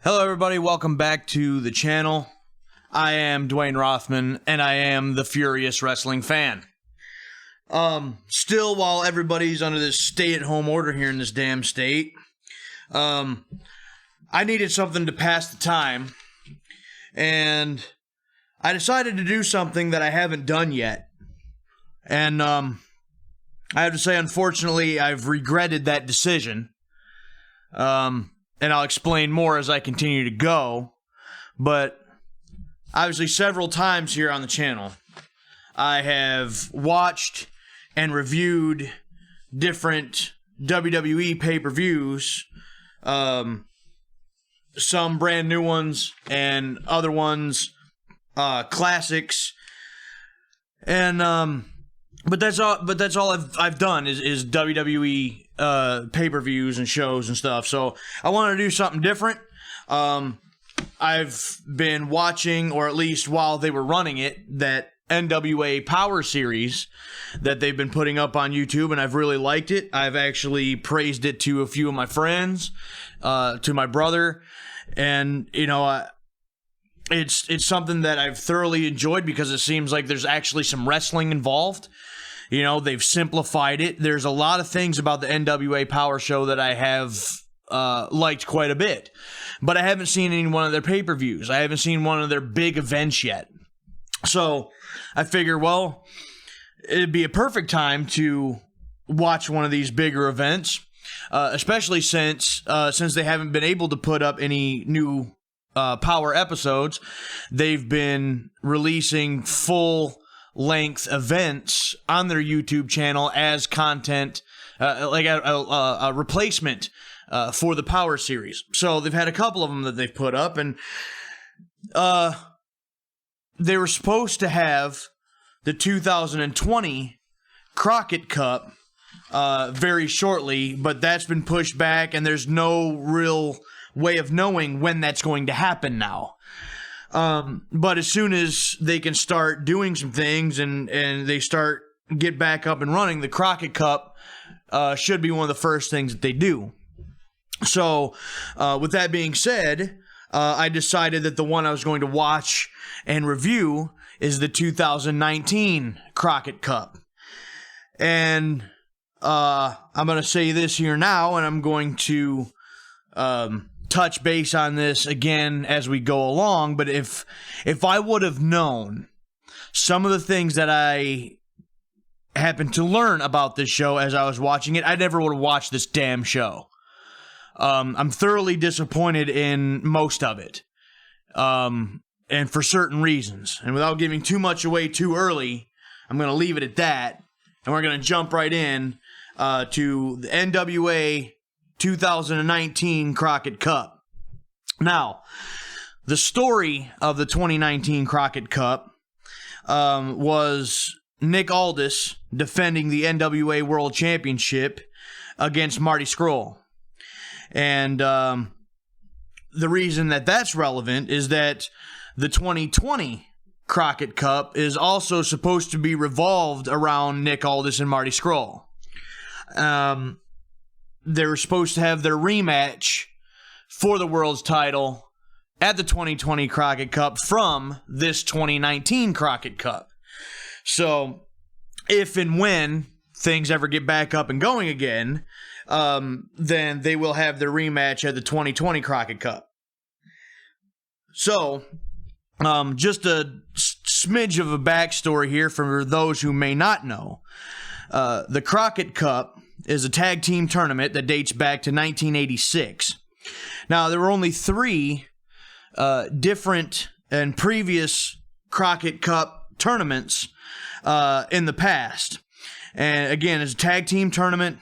Hello everybody, welcome back to the channel. I am Dwayne Rothman, and I am the Furious Wrestling Fan. Still, while everybody's under this stay-at-home order here in this damn state, I needed something to pass the time, and I decided to do something that I haven't done yet. And, I have to say, unfortunately, I've regretted that decision. And I'll explain more as I continue to go. But obviously several times here on the channel, I have watched and reviewed different WWE pay-per-views, some brand new ones and other ones, classics. And but that's all I've done is WWE pay-per-views and shows and stuff. So I wanted to do something different. I've been watching, or at least while they were running it, that NWA Power Series that they've been putting up on YouTube, and I've really liked it. I've actually praised it to a few of my friends, to my brother, and you know, it's something that I've thoroughly enjoyed because it seems like there's actually some wrestling involved. You know, they've simplified it. There's a lot of things about the NWA Power Show that I have liked quite a bit. But I haven't seen any one of their pay-per-views. I haven't seen one of their big events yet. So I figure, well, it'd be a perfect time to watch one of these bigger events, especially since they haven't been able to put up any new Power episodes. They've been releasing full-length events on their YouTube channel as content, like a replacement for the Power series. So they've had a couple of them that they've put up, and they were supposed to have the 2020 Crockett Cup very shortly, but that's been pushed back, and there's no real way of knowing when that's going to happen now. But as soon as they can start doing some things and they get back up and running, the Crockett Cup should be one of the first things that they do. So, with that being said, I decided that the one I was going to watch and review is the 2019 Crockett Cup. And I'm going to say this here now, and I'm going to touch base on this again as we go along. But if I would have known some of the things that I happened to learn about this show as I was watching it, I never would have watched this damn show. I'm thoroughly disappointed in most of it, and for certain reasons. And without giving too much away too early, I'm going to leave it at that, and we're going to jump right in to the NWA 2019 Crockett Cup. Now, the story of the 2019 Crockett Cup was Nick Aldis defending the NWA World Championship against Marty Scurll. And the reason that that's relevant is that the 2020 Crockett Cup is also supposed to be revolved around Nick Aldis and Marty Scurll. They were supposed to have their rematch for the world's title at the 2020 Crockett Cup from this 2019 Crockett Cup. So, if and when things ever get back up and going again, then they will have their rematch at the 2020 Crockett Cup. So, just a smidge of a backstory here for those who may not know. The Crockett Cup is a tag team tournament that dates back to 1986. Now, there were only 3 different and previous Crockett Cup tournaments in the past. And again, it's a tag team tournament,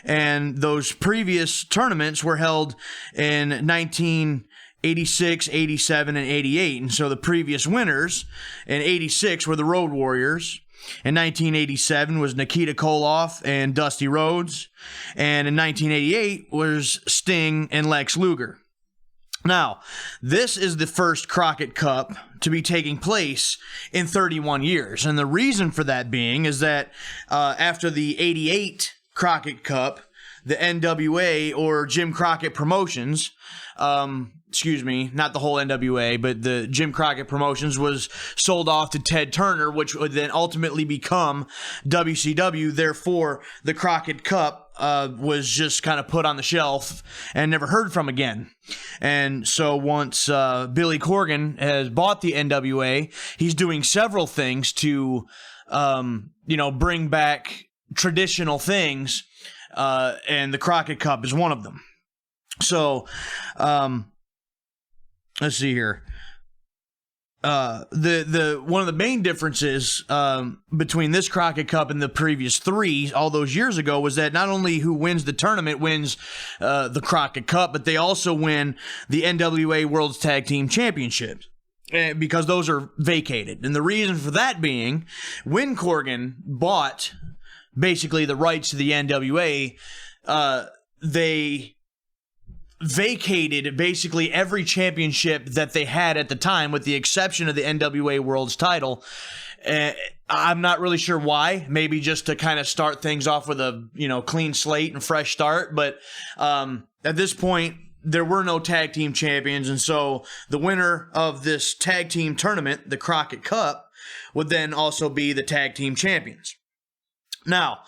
and those previous tournaments were held in 1986, 87, and 88. And so the previous winners in 86 were the Road Warriors. In 1987 was Nikita Koloff and Dusty Rhodes. And in 1988 was Sting and Lex Luger. Now, this is the first Crockett Cup to be taking place in 31 years. And the reason for that being is that after the 88 Crockett Cup, the NWA or Jim Crockett Promotions, excuse me, not the whole NWA, but the Jim Crockett Promotions was sold off to Ted Turner, which would then ultimately become WCW. Therefore, the Crockett Cup was just kind of put on the shelf and never heard from again. And so once Billy Corgan has bought the NWA, he's doing several things to, bring back traditional things, and the Crockett Cup is one of them. So, let's see here. The one of the main differences between this Crockett Cup and the previous three all those years ago was that not only who wins the tournament wins the Crockett Cup, but they also win the NWA World's Tag Team Championships, because those are vacated. And the reason for that being, when Corgan bought basically the rights to the NWA, they vacated basically every championship that they had at the time, with the exception of the NWA World's title. I'm not really sure why. Maybe just to kind of start things off with a clean slate and fresh start. But at this point, there were no tag team champions, and so the winner of this tag team tournament, the Crockett Cup, would then also be the tag team champions. Now,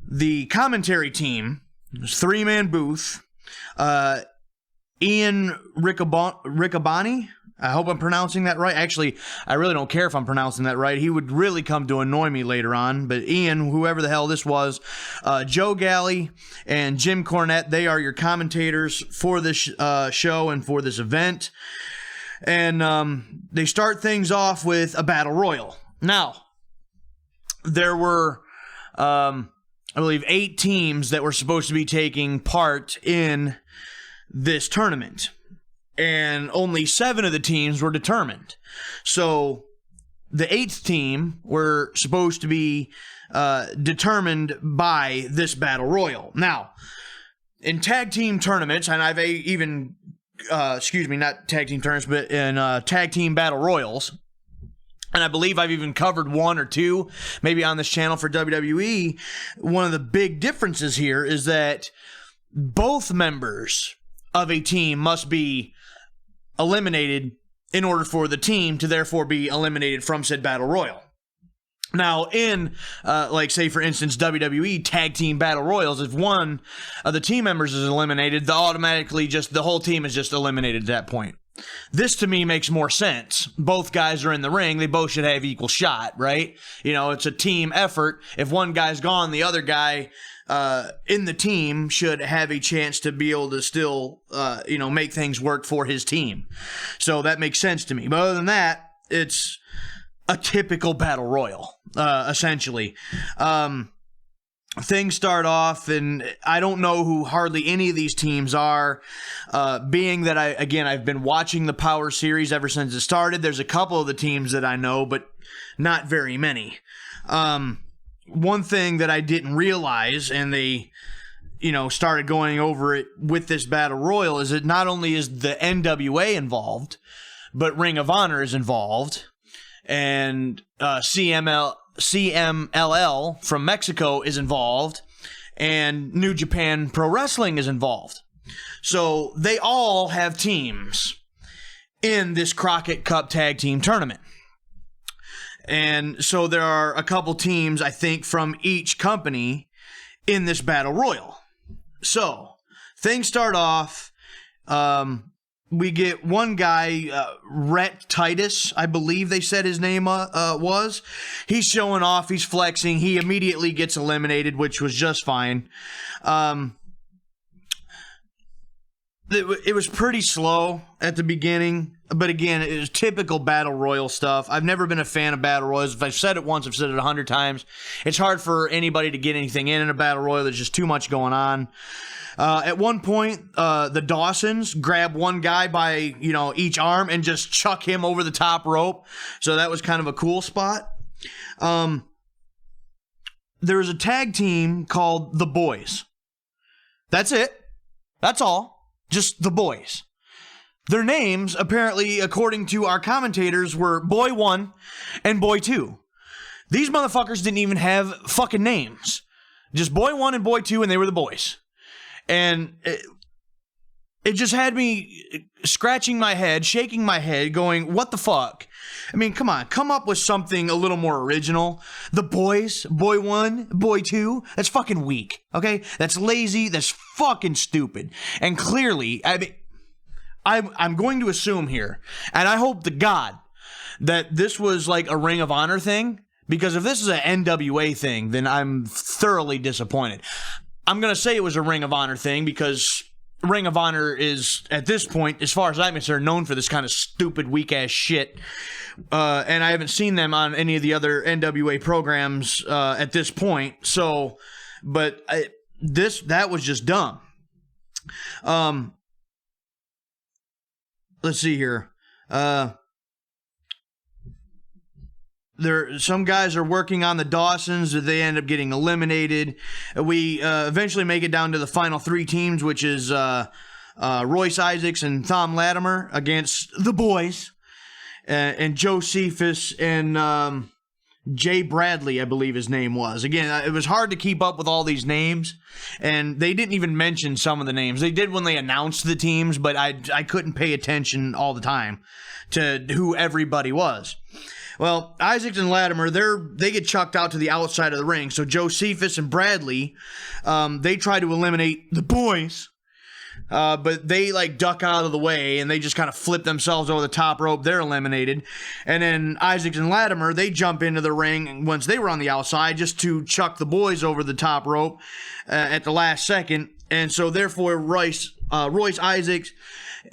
the commentary team was three-man booth. Ian Riccaboni, I hope I'm pronouncing that right. Actually, I really don't care if I'm pronouncing that right. He would really come to annoy me later on. But Ian, whoever the hell this was, Joe Galley and Jim Cornette, they are your commentators for this show and for this event. And they start things off with a battle royal. Now, there were, I believe, 8 teams that were supposed to be taking part in this tournament, and only 7 of the teams were determined. So the 8th team were supposed to be determined by this battle royal. Now, in tag team tournaments, and I've even, not tag team tournaments, but in tag team battle royals, and I believe I've even covered 1 or 2, maybe on this channel for WWE. One of the big differences here is that both members of a team must be eliminated in order for the team to therefore be eliminated from said battle royal. Now, in, say, for instance, WWE tag team battle royals, if one of the team members is eliminated, the whole team is just eliminated at that point. This, to me, makes more sense. Both guys are in the ring. They both should have equal shot, right? It's a team effort. If one guy's gone, the other guy in the team should have a chance to be able to still, make things work for his team. So that makes sense to me. But other than that, it's a typical battle royal, essentially. Things start off, and I don't know who hardly any of these teams are, being that I've been watching the Power Series ever since it started. There's a couple of the teams that I know, but not very many. One thing that I didn't realize, and they, started going over it with this battle royal, is that not only is the NWA involved, but Ring of Honor is involved, and CMLL from Mexico is involved, and New Japan Pro Wrestling is involved. So they all have teams in this Crockett Cup Tag Team Tournament. And so there are a couple teams, I think, from each company in this battle royal. So things start off. We get one guy, Rhett Titus, I believe they said his name was. He's showing off. He's flexing. He immediately gets eliminated, which was just fine. It was pretty slow at the beginning, but again, it was typical battle royal stuff. I've never been a fan of battle royals. If I've said it once, I've said it 100 times. It's hard for anybody to get anything in a battle royal. There's just too much going on. At one point, the Dawsons grab one guy by, each arm and just chuck him over the top rope. So that was kind of a cool spot. There was a tag team called The Boys. That's it. That's all. Just The Boys. Their names, apparently, according to our commentators, were Boy 1 and Boy 2. These motherfuckers didn't even have fucking names. Just Boy 1 and Boy 2, and they were the Boys. And it just had me scratching my head, shaking my head, going, what the fuck? I mean, come on, come up with something a little more original. The boys, boy 1, boy 2, that's fucking weak, okay? That's lazy, that's fucking stupid. And clearly, I mean, I'm going to assume here, and I hope to God that this was like a Ring of Honor thing, because if this is an NWA thing, then I'm thoroughly disappointed. I'm going to say it was a Ring of Honor thing because Ring of Honor is, at this point, as far as I'm concerned, known for this kind of stupid, weak-ass shit. And I haven't seen them on any of the other NWA programs at this point. So, but that was just dumb. Let's see here. Some guys are working on the Dawsons. They end up getting eliminated. We eventually make it down to the final 3 teams, which is Royce Isaacs and Tom Latimer against the boys, and Joe Cephas and Jay Bradley, I believe his name was. Again, it was hard to keep up with all these names, and they didn't even mention some of the names. They did when they announced the teams, but I couldn't pay attention all the time to who everybody was. Well, Isaacs and Latimer, they get chucked out to the outside of the ring. So Joe Cephas and Bradley, they try to eliminate the boys, but they like duck out of the way and they just kind of flip themselves over the top rope. They're eliminated. And then Isaacs and Latimer, they jump into the ring once they were on the outside just to chuck the boys over the top rope at the last second. And so therefore Royce Isaacs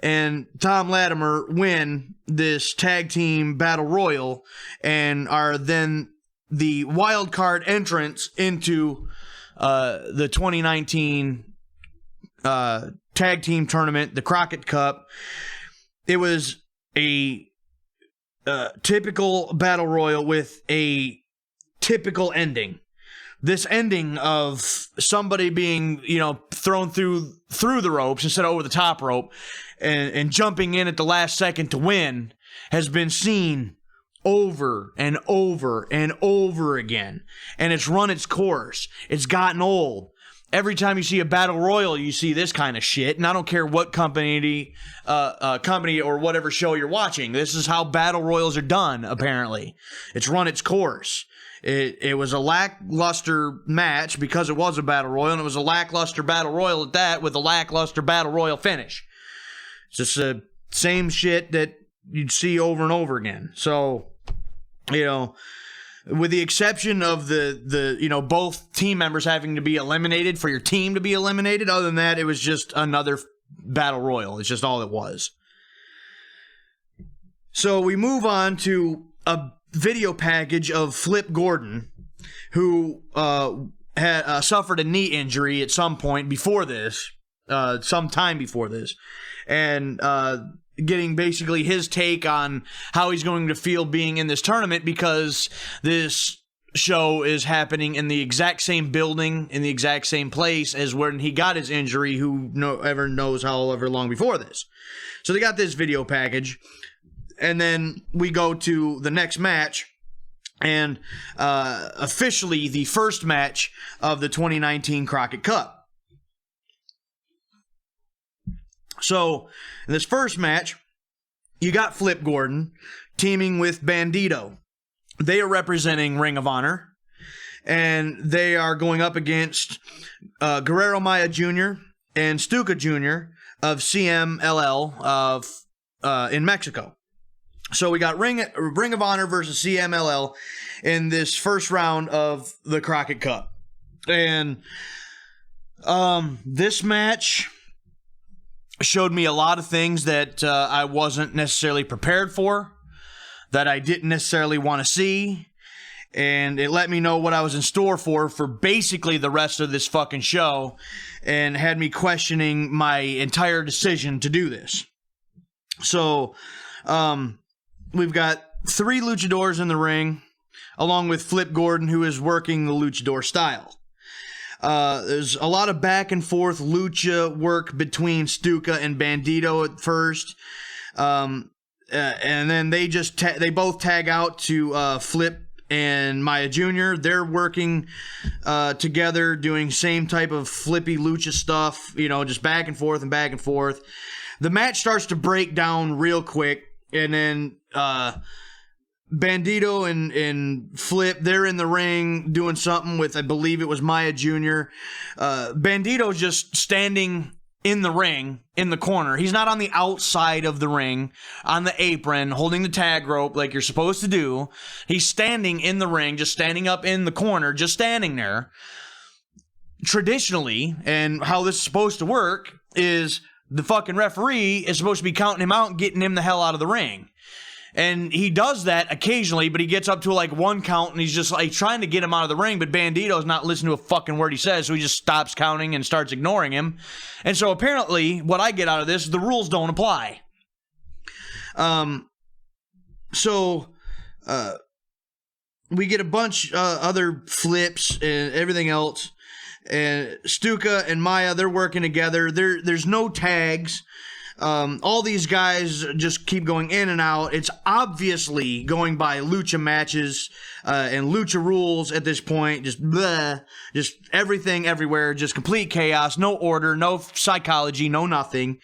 and Tom Latimer win this tag team battle royal and are then the wild card entrants into the 2019 tag team tournament, the Crockett Cup. It was a typical battle royal with a typical ending. This ending of somebody being, thrown through the ropes instead of over the top rope and jumping in at the last second to win has been seen over and over and over again. And it's run its course. It's gotten old. Every time you see a battle royal, you see this kind of shit. And I don't care what company or whatever show you're watching. This is how battle royals are done, apparently. It's run its course. It was a lackluster match because it was a battle royal, and it was a lackluster battle royal at that with a lackluster battle royal finish. It's just the same shit that you'd see over and over again. So, with the exception of the both team members having to be eliminated for your team to be eliminated, other than that, it was just another battle royal. It's just all it was. So we move on to a video package of Flip Gordon, who had suffered a knee injury at some point before this, some time before this, and getting basically his take on how he's going to feel being in this tournament because this show is happening in the exact same building, in the exact same place as when he got his injury, ever knows however long before this. So they got this video package. And then we go to the next match, and officially the first match of the 2019 Crockett Cup. So, in this first match, you got Flip Gordon teaming with Bandito. They are representing Ring of Honor, and they are going up against Guerrero Maya Jr. and Stuka Jr. of CMLL in Mexico. So we got Ring of Honor versus CMLL in this first round of the Crockett Cup. And this match showed me a lot of things that I wasn't necessarily prepared for, that I didn't necessarily want to see. And it let me know what I was in store for basically the rest of this fucking show, and had me questioning my entire decision to do this. So, we've got 3 luchadors in the ring, along with Flip Gordon, who is working the luchador style. There's a lot of back and forth lucha work between Stuka and Bandito at first. And then they both tag out to Flip and Maya Jr., they're working together, doing same type of flippy lucha stuff, just back and forth and back and forth. The match starts to break down real quick, and then Bandito and Flip, they're in the ring doing something with, I believe it was Maya Jr. Bandito's just standing in the ring, in the corner. He's not on the outside of the ring, on the apron, holding the tag rope like you're supposed to do. He's standing in the ring, just standing up in the corner, just standing there. Traditionally, and how this is supposed to work, is the fucking referee is supposed to be counting him out and getting him the hell out of the ring. And he does that occasionally, but he gets up to like one count and he's just like trying to get him out of the ring, but Bandito's not listening to a fucking word he says, so he just stops counting and starts ignoring him. And so apparently what I get out of this is the rules don't apply. We get a bunch other flips and everything else. And Stuka and Maya, they're working together. There's no tags. All these guys just keep going in and out. It's obviously going by lucha matches and lucha rules at this point. Just blah, just everything everywhere. Just complete chaos. No order. No psychology. No nothing.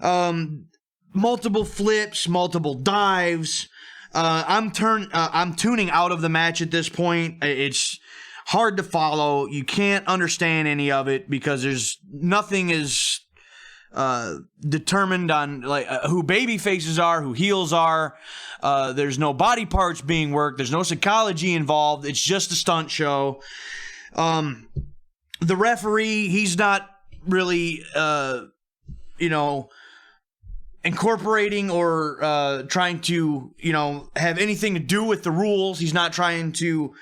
Multiple flips. Multiple dives. I'm tuning out of the match at this point. It's hard to follow. You can't understand any of it because there's nothing is determined on who baby faces are, who heels are. There's no body parts being worked. There's no psychology involved. It's just a stunt show. The referee, he's not really, incorporating or trying to, have anything to do with the rules. He's not trying to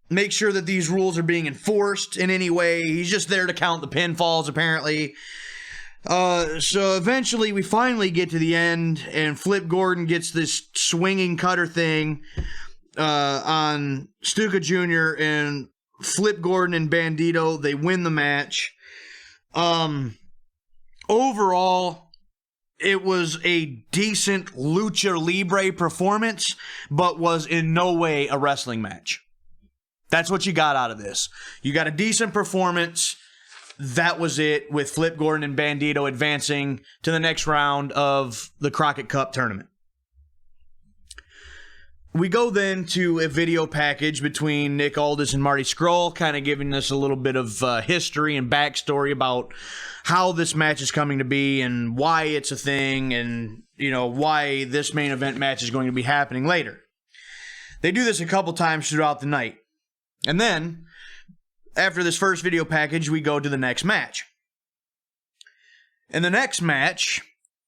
make sure that these rules are being enforced in any way. He's just there to count the pinfalls, apparently. So eventually we finally get to the end, and Flip Gordon gets this swinging cutter thing on Stuka Jr., and Flip Gordon and Bandito, they win the match. Overall, it was a decent lucha libre performance, but was in no way a wrestling match. That's what you got out of this. You got a decent performance. That was it, with Flip Gordon and Bandito advancing to the next round of the Crockett Cup tournament. We go then to a video package between Nick Aldis and Marty Scurll, kind of giving us a little bit of history and backstory about how this match is coming to be and why it's a thing and, why this main event match is going to be happening later. They do this a couple times throughout the night. And then, after this first video package, we go to the next match. In the next match,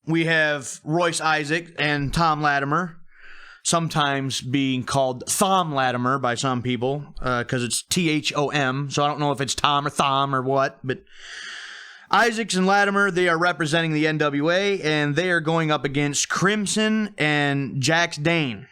we have Royce Isaac and Tom Latimer, sometimes being called Thom Latimer by some people, because it's Thom, so I don't know if it's Tom or Thom or what, but Isaacs and Latimer, they are representing the NWA, and they are going up against Crimson and Jax Dane.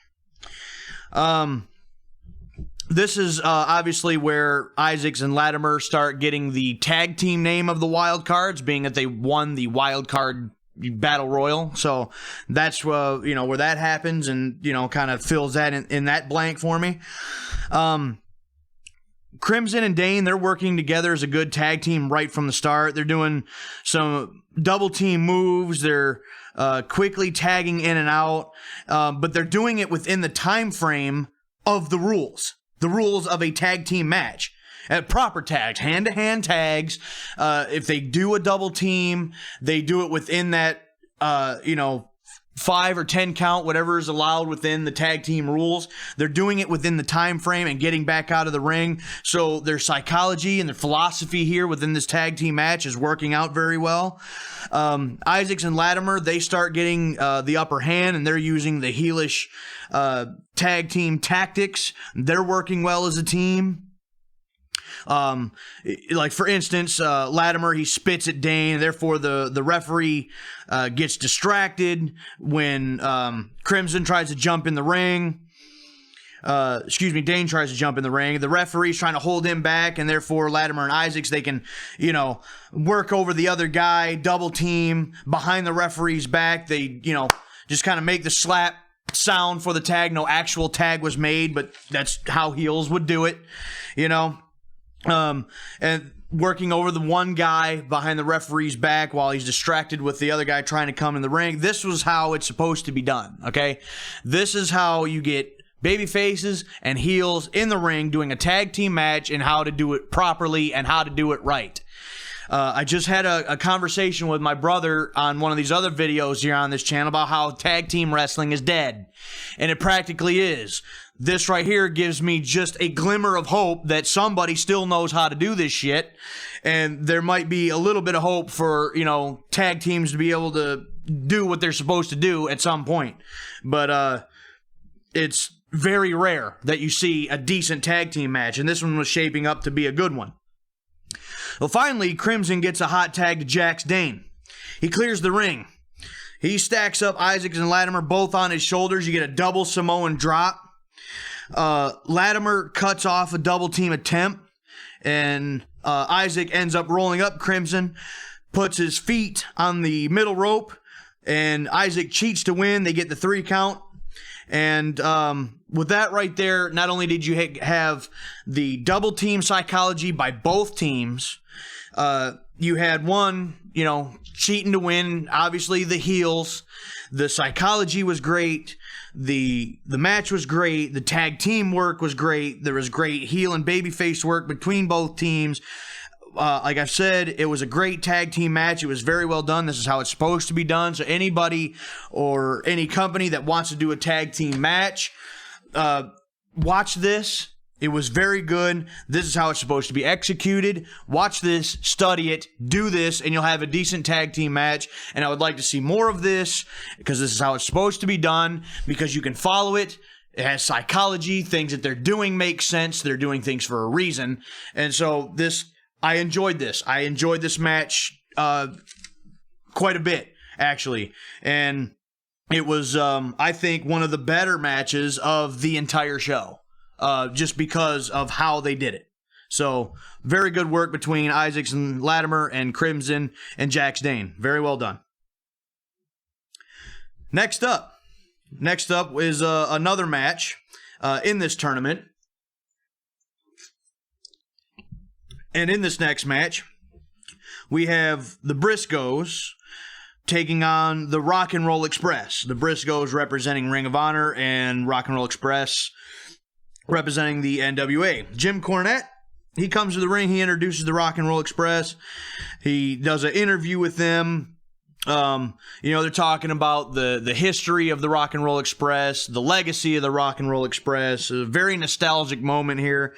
This is obviously where Isaacs and Latimer start getting the tag team name of the Wild Cards, being that they won the Wild Card Battle Royal. So that's where that happens, and kind of fills that in that blank for me. Crimson and Dane, they're working together as a good tag team right from the start. They're doing some double team moves. They're quickly tagging in and out, but they're doing it within the time frame of the rules. The rules of a tag team match. Proper tags, hand-to-hand tags. If they do a double team, they do it within that, 5 or 10 count, whatever is allowed within the tag team rules. They're doing it within the time frame and getting back out of the ring. So their psychology and their philosophy here within this tag team match is working out very well. Isaacs and Latimer, they start getting the upper hand, and they're using the heelish tag team tactics. They're working well as a team. Like for instance, Latimer, he spits at Dane, and therefore the referee gets distracted when Crimson tries to jump in the ring. Dane tries to jump in the ring. The referee's trying to hold him back, and therefore Latimer and Isaacs, they can, work over the other guy, double team behind the referee's back. They, just kind of make the slap sound for the tag. No actual tag was made, but that's how heels would do it, you know. And working over the one guy behind the referee's back while he's distracted with the other guy trying to come in the ring. This was how it's supposed to be done, okay? This is how you get baby faces and heels in the ring doing a tag team match, and how to do it properly and how to do it right. I just had a conversation with my brother on one of these other videos here on this channel about how tag team wrestling is dead. And it practically is. This right here gives me just a glimmer of hope that somebody still knows how to do this shit. And there might be a little bit of hope for, you know, tag teams to be able to do what they're supposed to do at some point. But it's very rare that you see a decent tag team match. And this one was shaping up to be a good one. Well, finally, Crimson gets a hot tag to Jax Dane. He clears the ring. He stacks up Isaacs and Latimer both on his shoulders. You get a double Samoan drop. Latimer cuts off a double team attempt, and Isaac ends up rolling up Crimson, puts his feet on the middle rope, and Isaac cheats to win. They get the 3 count. And with that right there, not only did you have the double team psychology by both teams, you had one, you know, cheating to win, obviously the heels. The psychology was great. The match was great. The tag team work was great. There was great heel and babyface work between both teams. Like I've said, it was a great tag team match. It was very well done. This is how it's supposed to be done. So anybody or any company that wants to do a tag team match, watch this. It was very good. This is how it's supposed to be executed. Watch this, study it, do this, and you'll have a decent tag team match. And I would like to see more of this, because this is how it's supposed to be done, because you can follow it. It has psychology. Things that they're doing make sense. They're doing things for a reason. And so I enjoyed this. I enjoyed this match quite a bit, actually. And it was, I think, one of the better matches of the entire show. Just because of how they did it. So, very good work between Isaacs and Latimer and Crimson and Jax Dane. Very well done. Next up is another match in this tournament. And in this next match, we have the Briscoes taking on the Rock and Roll Express. The Briscoes representing Ring of Honor and Rock and Roll Express representing the NWA. Jim Cornette, he comes to the ring. He introduces the Rock and Roll Express. He does an interview with them. They're talking about the history of the Rock and Roll Express, the legacy of the Rock and Roll Express. A very nostalgic moment here.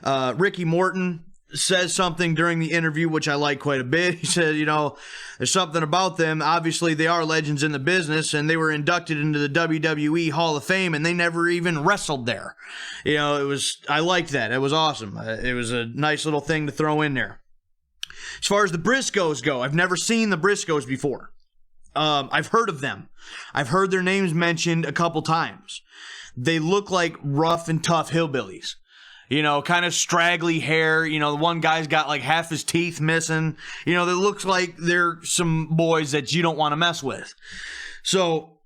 Ricky Morton says something during the interview which I like quite a bit. He said, there's something about them. Obviously, they are legends in the business, and they were inducted into the WWE Hall of Fame, and they never even wrestled there. I liked that. It was awesome. It was a nice little thing to throw in there. As far as the Briscoes go, I've never seen the Briscoes before. I've heard of them. I've heard their names mentioned a couple times. They look like rough and tough hillbillies. Kind of straggly hair. The one guy's got like half his teeth missing. That looks like they're some boys that you don't want to mess with. So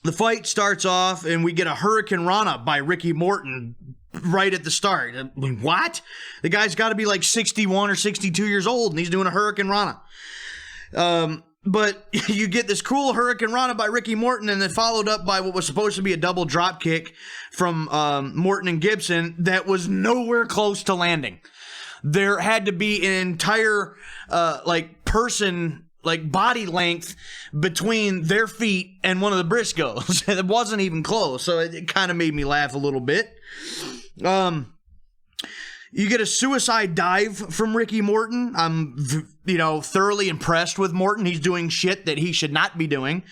the fight starts off and we get a Hurricane Rana by Ricky Morton right at the start. What? The guy's got to be like 61 or 62 years old and he's doing a Hurricane Rana. But you get this cool Hurricane Rana by Ricky Morton and then followed up by what was supposed to be a double drop kick from Morton and Gibson that was nowhere close to landing. There had to be an entire person, body length between their feet and one of the Briscoes. It wasn't even close, so it kind of made me laugh a little bit. You get a suicide dive from Ricky Morton. I'm, thoroughly impressed with Morton. He's doing shit that he should not be doing,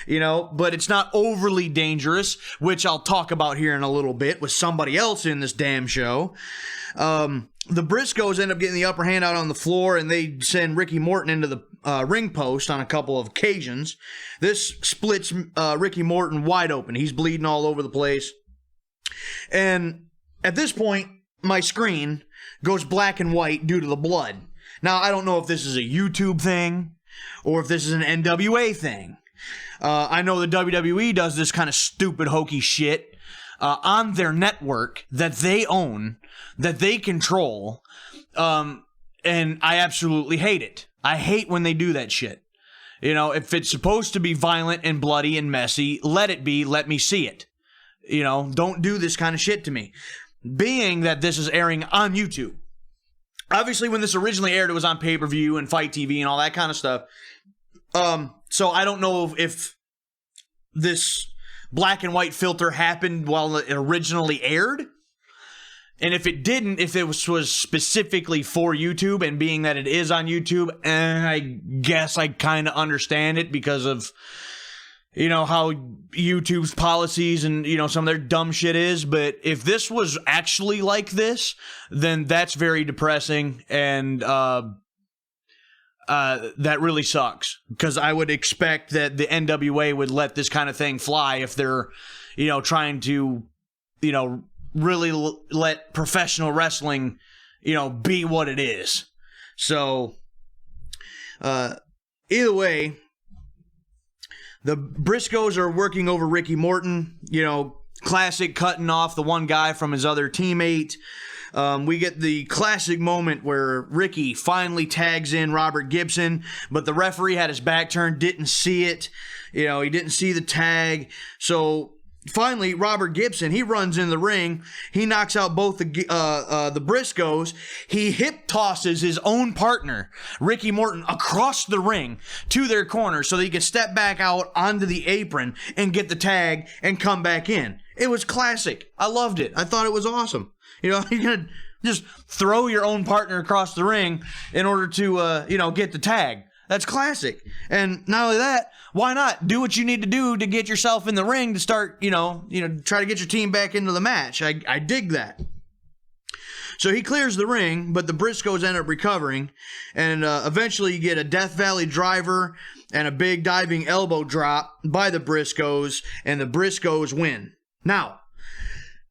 but it's not overly dangerous, which I'll talk about here in a little bit with somebody else in this damn show. The Briscoes end up getting the upper hand out on the floor, and they send Ricky Morton into the ring post on a couple of occasions. This splits Ricky Morton wide open. He's bleeding all over the place. And at this point, my screen goes black and white due to the blood. Now, I don't know if this is a YouTube thing or if this is an NWA thing, I know the WWE does this kind of stupid, hokey shit on their network that they own, that they control, and I absolutely hate it. I hate when they do that shit. You know, if it's supposed to be violent and bloody and messy, let it be. Let me see it. You know, don't do this kind of shit to me. Being that this is airing on YouTube. Obviously, when this originally aired, it was on pay-per-view and Fight TV and all that kind of stuff. So I don't know if this black and white filter happened while it originally aired. And if it didn't, if it was specifically for YouTube, and being that it is on YouTube, I guess I kind of understand it because of, you know, how YouTube's policies and, you know, some of their dumb shit is. But if this was actually like this, then that's very depressing, and that really sucks, because I would expect that the NWA would let this kind of thing fly if they're, you know, trying to, you know, really let professional wrestling, you know, be what it is. So, either way, the Briscoes are working over Ricky Morton, you know, classic cutting off the one guy from his other teammate. We get the classic moment where Ricky finally tags in Robert Gibson, but the referee had his back turned, didn't see it. You know, he didn't see the tag. So finally, Robert Gibson, he runs in the ring. He knocks out both the Briscoes. He hip tosses his own partner, Ricky Morton, across the ring to their corner so that he can step back out onto the apron and get the tag and come back in. It was classic. I loved it. I thought it was awesome. You know, you're going to just throw your own partner across the ring in order to, you know, get the tag. That's classic. And not only that, why not do what you need to do to get yourself in the ring to start, you know, try to get your team back into the match. I dig that. So he clears the ring, but the Briscoes end up recovering, and eventually you get a Death Valley driver and a big diving elbow drop by the Briscoes, and the Briscoes win. Now,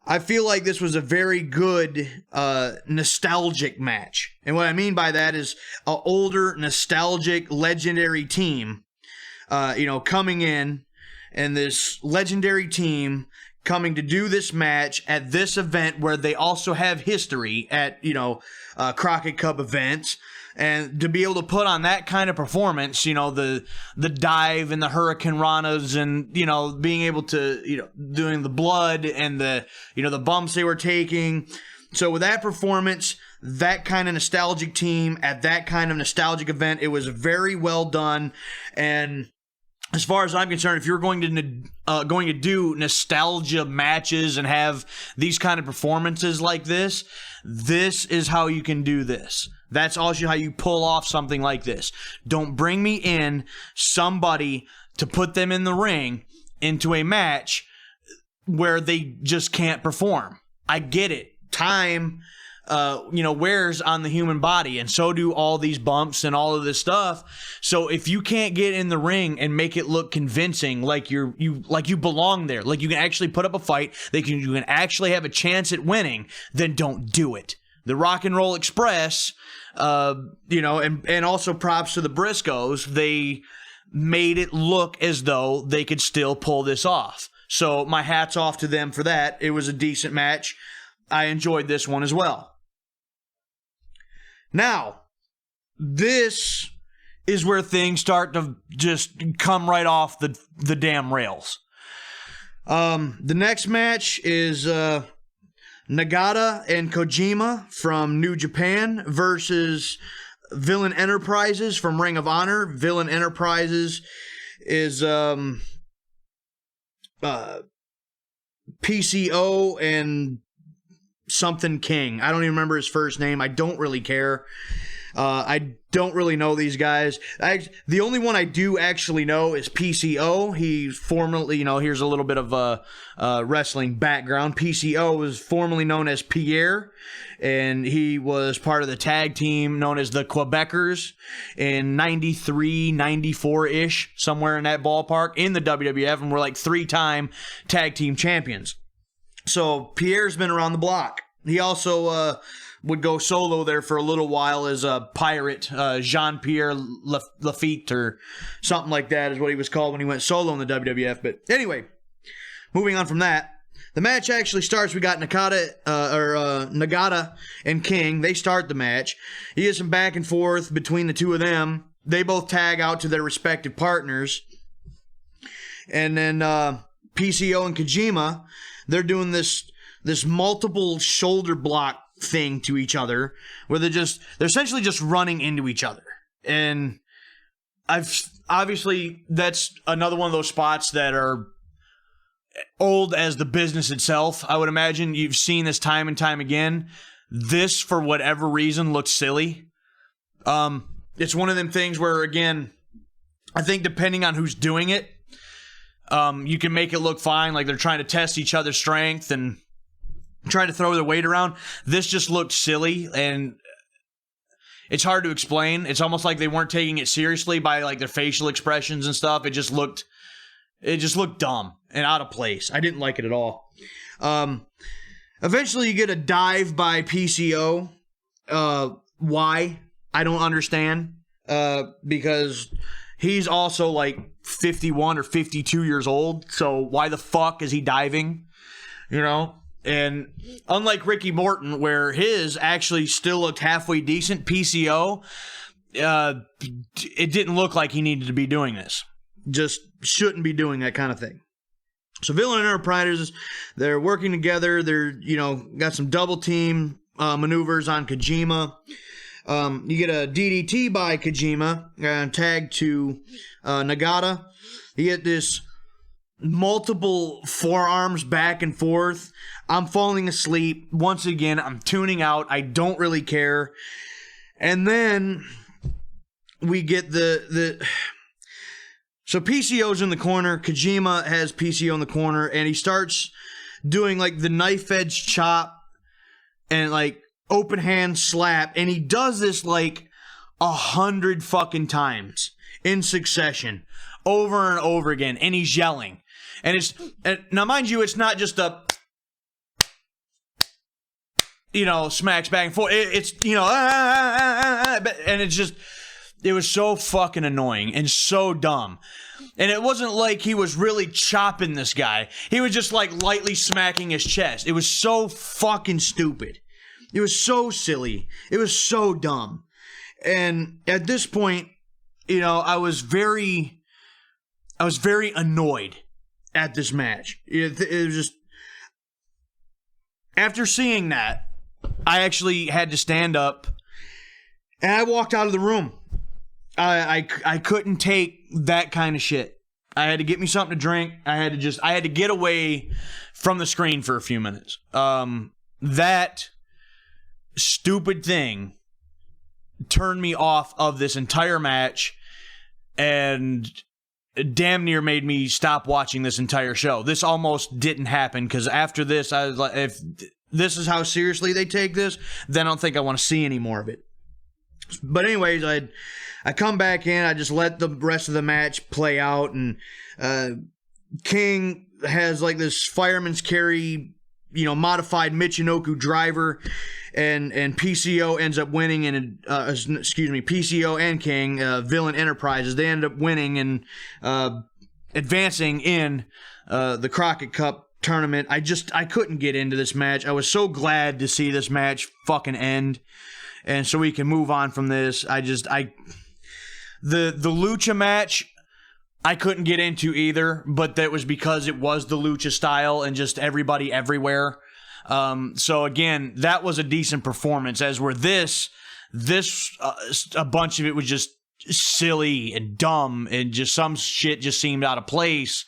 I feel like this was a very good nostalgic match. And what I mean by that is an older, nostalgic, legendary team, you know, coming in, and this legendary team coming to do this match at this event where they also have history at, you know, Crockett Cup events. And to be able to put on that kind of performance, you know, the dive and the Hurricane Ranas, and, you know, being able to, you know, doing the blood and the, you know, the bumps they were taking. So with that performance, that kind of nostalgic team at that kind of nostalgic event, it was very well done. And as far as I'm concerned, if you're going to do nostalgia matches and have these kind of performances like this is how you can do this. That's also how you pull off something like this. Don't bring me in somebody to put them in the ring into a match where they just can't perform. I get it. Time, you know, wears on the human body, and so do all these bumps and all of this stuff. So if you can't get in the ring and make it look convincing, like you belong there, like you can actually put up a fight, you can actually have a chance at winning, then don't do it. The Rock and Roll Express, you know, and also props to the Briscoes, they made it look as though they could still pull this off. So my hat's off to them for that. It was a decent match. I enjoyed this one as well. Now, this is where things start to just come right off the damn rails. The next match is Nagata and Kojima from New Japan versus Villain Enterprises from Ring of Honor. Villain Enterprises is PCO and something King. I don't even remember his first name. I don't really care. I don't really know these guys. The only one I do actually know is PCO. He's formerly, you know, here's a little bit of a wrestling background. PCO was formerly known as Pierre, and he was part of the tag team known as the Quebecers in 93, 94-ish, somewhere in that ballpark, in the WWF, and were like 3-time tag team champions. So Pierre's been around the block. He also would go solo there for a little while as a pirate, Jean-Pierre Lafitte or something like that is what he was called when he went solo in the WWF. But anyway, moving on from that, the match actually starts. We got Nagata and King. They start the match. You get some back and forth between the two of them. They both tag out to their respective partners. And then PCO and Kojima, they're doing this multiple shoulder block thing to each other where they're essentially just running into each other. And obviously that's another one of those spots that are old as the business itself. I would imagine you've seen this time and time again. This, for whatever reason, looks silly. It's one of them things where, again, I think depending on who's doing it, you can make it look fine, like they're trying to test each other's strength and trying to throw their weight around. This just looked silly, and it's hard to explain. It's almost like they weren't taking it seriously by like their facial expressions and stuff. It just looked dumb and out of place. I didn't like it at all. Eventually you get a dive by PCO. Why? I don't understand. Because he's also like 51 or 52 years old. So why the fuck is he diving? You know? And unlike Ricky Morton, where his actually still looked halfway decent, PCO, it didn't look like he needed to be doing this. Just shouldn't be doing that kind of thing. So Villain Enterprises, they're working together. They're, got some double team maneuvers on Kojima. You get a DDT by Kojima, tag to Nagata. You get this multiple forearms back and forth. I'm falling asleep. Once again, I'm tuning out. I don't really care. And then we get so PCO's in the corner. Kojima has PCO in the corner, and he starts doing like the knife edge chop and like open hand slap, and he does this like 100 fucking times in succession, over and over again, and he's yelling. And now, mind you, it's not just a smacks back and forth. It's and it's just. It was so fucking annoying and so dumb. And it wasn't like he was really chopping this guy. He was just like lightly smacking his chest. It was so fucking stupid. It was so silly. It was so dumb. And at this point, I was very annoyed at this match. It was just, after seeing that, I actually had to stand up and I walked out of the room. I couldn't take that kind of shit. I had to get me something to drink. I had to get away from the screen for a few minutes. That stupid thing turned me off of this entire match and damn near made me stop watching this entire show. This almost didn't happen because after this, I was like, if this is how seriously they take this, then I don't think I want to see any more of it. But anyways, I come back in. I just let the rest of the match play out, and King has like this fireman's carry, modified Michinoku driver, and PCO ends up winning, and PCO and King, Villain Enterprises, they end up winning and advancing in the Crockett Cup tournament. I couldn't get into this match. I was so glad to see this match fucking end. And so we can move on from this. The Lucha match, I couldn't get into either, but that was because it was the Lucha style and just everybody everywhere. So again, that was a decent performance, as were this a bunch of it was just silly and dumb, and just some shit just seemed out of place.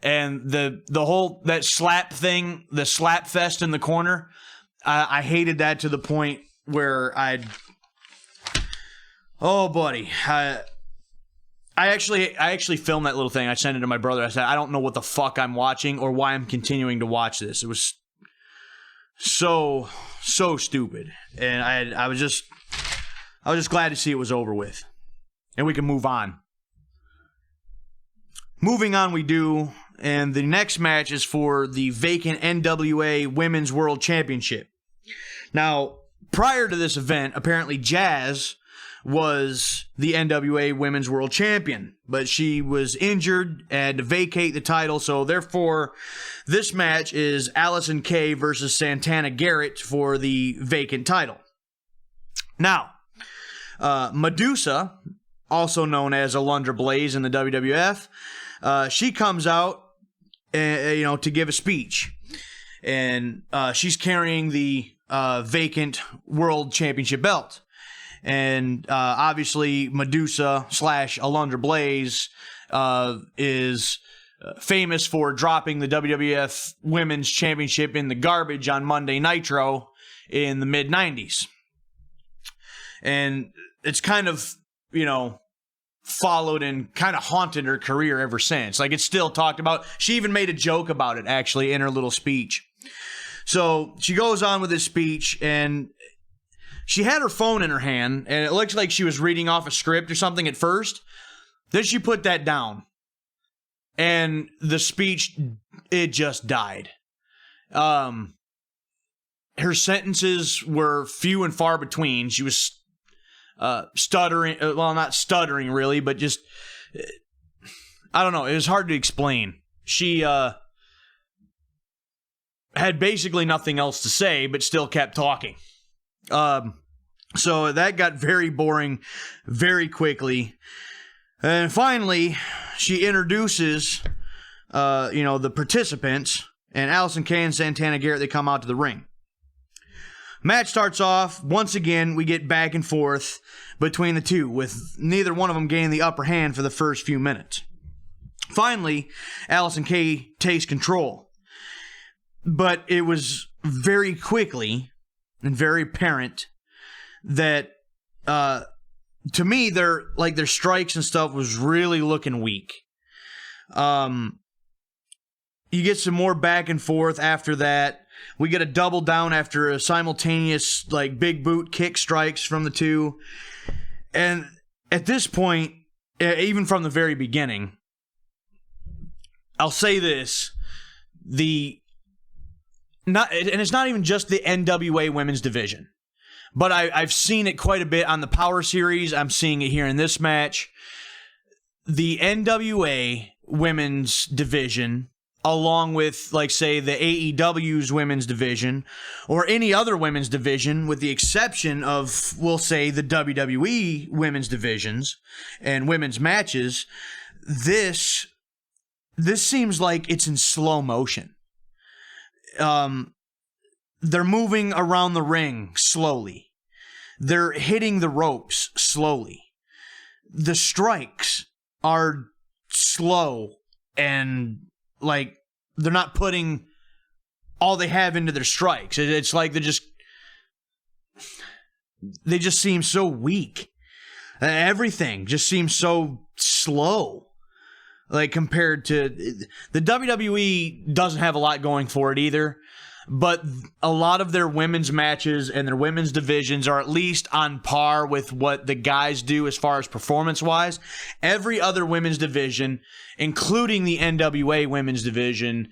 And the whole, that slap thing, the slap fest in the corner, I hated that to the point where buddy, I actually filmed that little thing. I sent it to my brother. I said, I don't know what the fuck I'm watching or why I'm continuing to watch this. It was so stupid, and I was just glad to see it was over with, and we can move on. Moving on, we do, and the next match is for the vacant NWA Women's World Championship. Now, prior to this event, apparently Jazz was the NWA Women's World Champion, but she was injured and had to vacate the title, so therefore this match is Allison Kay versus Santana Garrett for the vacant title. Now, Medusa, also known as Alundra Blaze in the WWF, she comes out, to give a speech, and she's carrying the vacant World Championship belt. And obviously Medusa / Alundra Blaze is famous for dropping the WWF Women's Championship in the garbage on Monday Nitro in the mid-90s. And it's kind of, followed and kind of haunted her career ever since. Like, it's still talked about. She even made a joke about it, actually, in her little speech. So she goes on with this speech, and she had her phone in her hand, and it looks like she was reading off a script or something at first. Then she put that down. And the speech, it just died. Her sentences were few and far between. She was stuttering. Well, not stuttering, really, but just, I don't know. It was hard to explain. She had basically nothing else to say, but still kept talking. So that got very boring very quickly. And finally, she introduces, the participants, and Allison Kay and Santana Garrett, they come out to the ring. Match starts off. Once again, we get back and forth between the two, with neither one of them gaining the upper hand for the first few minutes. Finally, Allison Kay takes control. But it was very quickly and very apparent that, to me, their strikes and stuff was really looking weak. You get some more back and forth after that. We get a double down after a simultaneous, big boot kick strikes from the two. And at this point, even from the very beginning, I'll say this, and it's not even just the NWA Women's Division, but I've seen it quite a bit on the Power Series. I'm seeing it here in this match. The NWA Women's Division, along with, say, the AEW's Women's Division, or any other Women's Division, with the exception of, we'll say, the WWE Women's Divisions and women's matches, this seems like it's in slow motion. They're moving around the ring slowly. They're hitting the ropes slowly. The strikes are slow and, they're not putting all they have into their strikes. It's like they just seem so weak. Everything just seems so slow. Compared to the WWE doesn't have a lot going for it either, but a lot of their women's matches and their women's divisions are at least on par with what the guys do as far as performance-wise. Every other women's division, including the NWA Women's Division,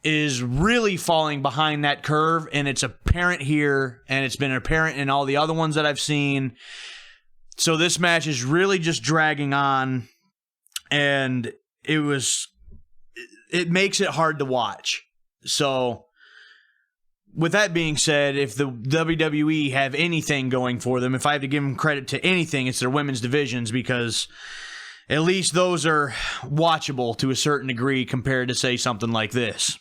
is really falling behind that curve, and it's apparent here, and it's been apparent in all the other ones that I've seen. So this match is really just dragging on, and it makes it hard to watch. So, with that being said, if the WWE have anything going for them, if I have to give them credit to anything, it's their women's divisions, because at least those are watchable to a certain degree compared to, say, something like this.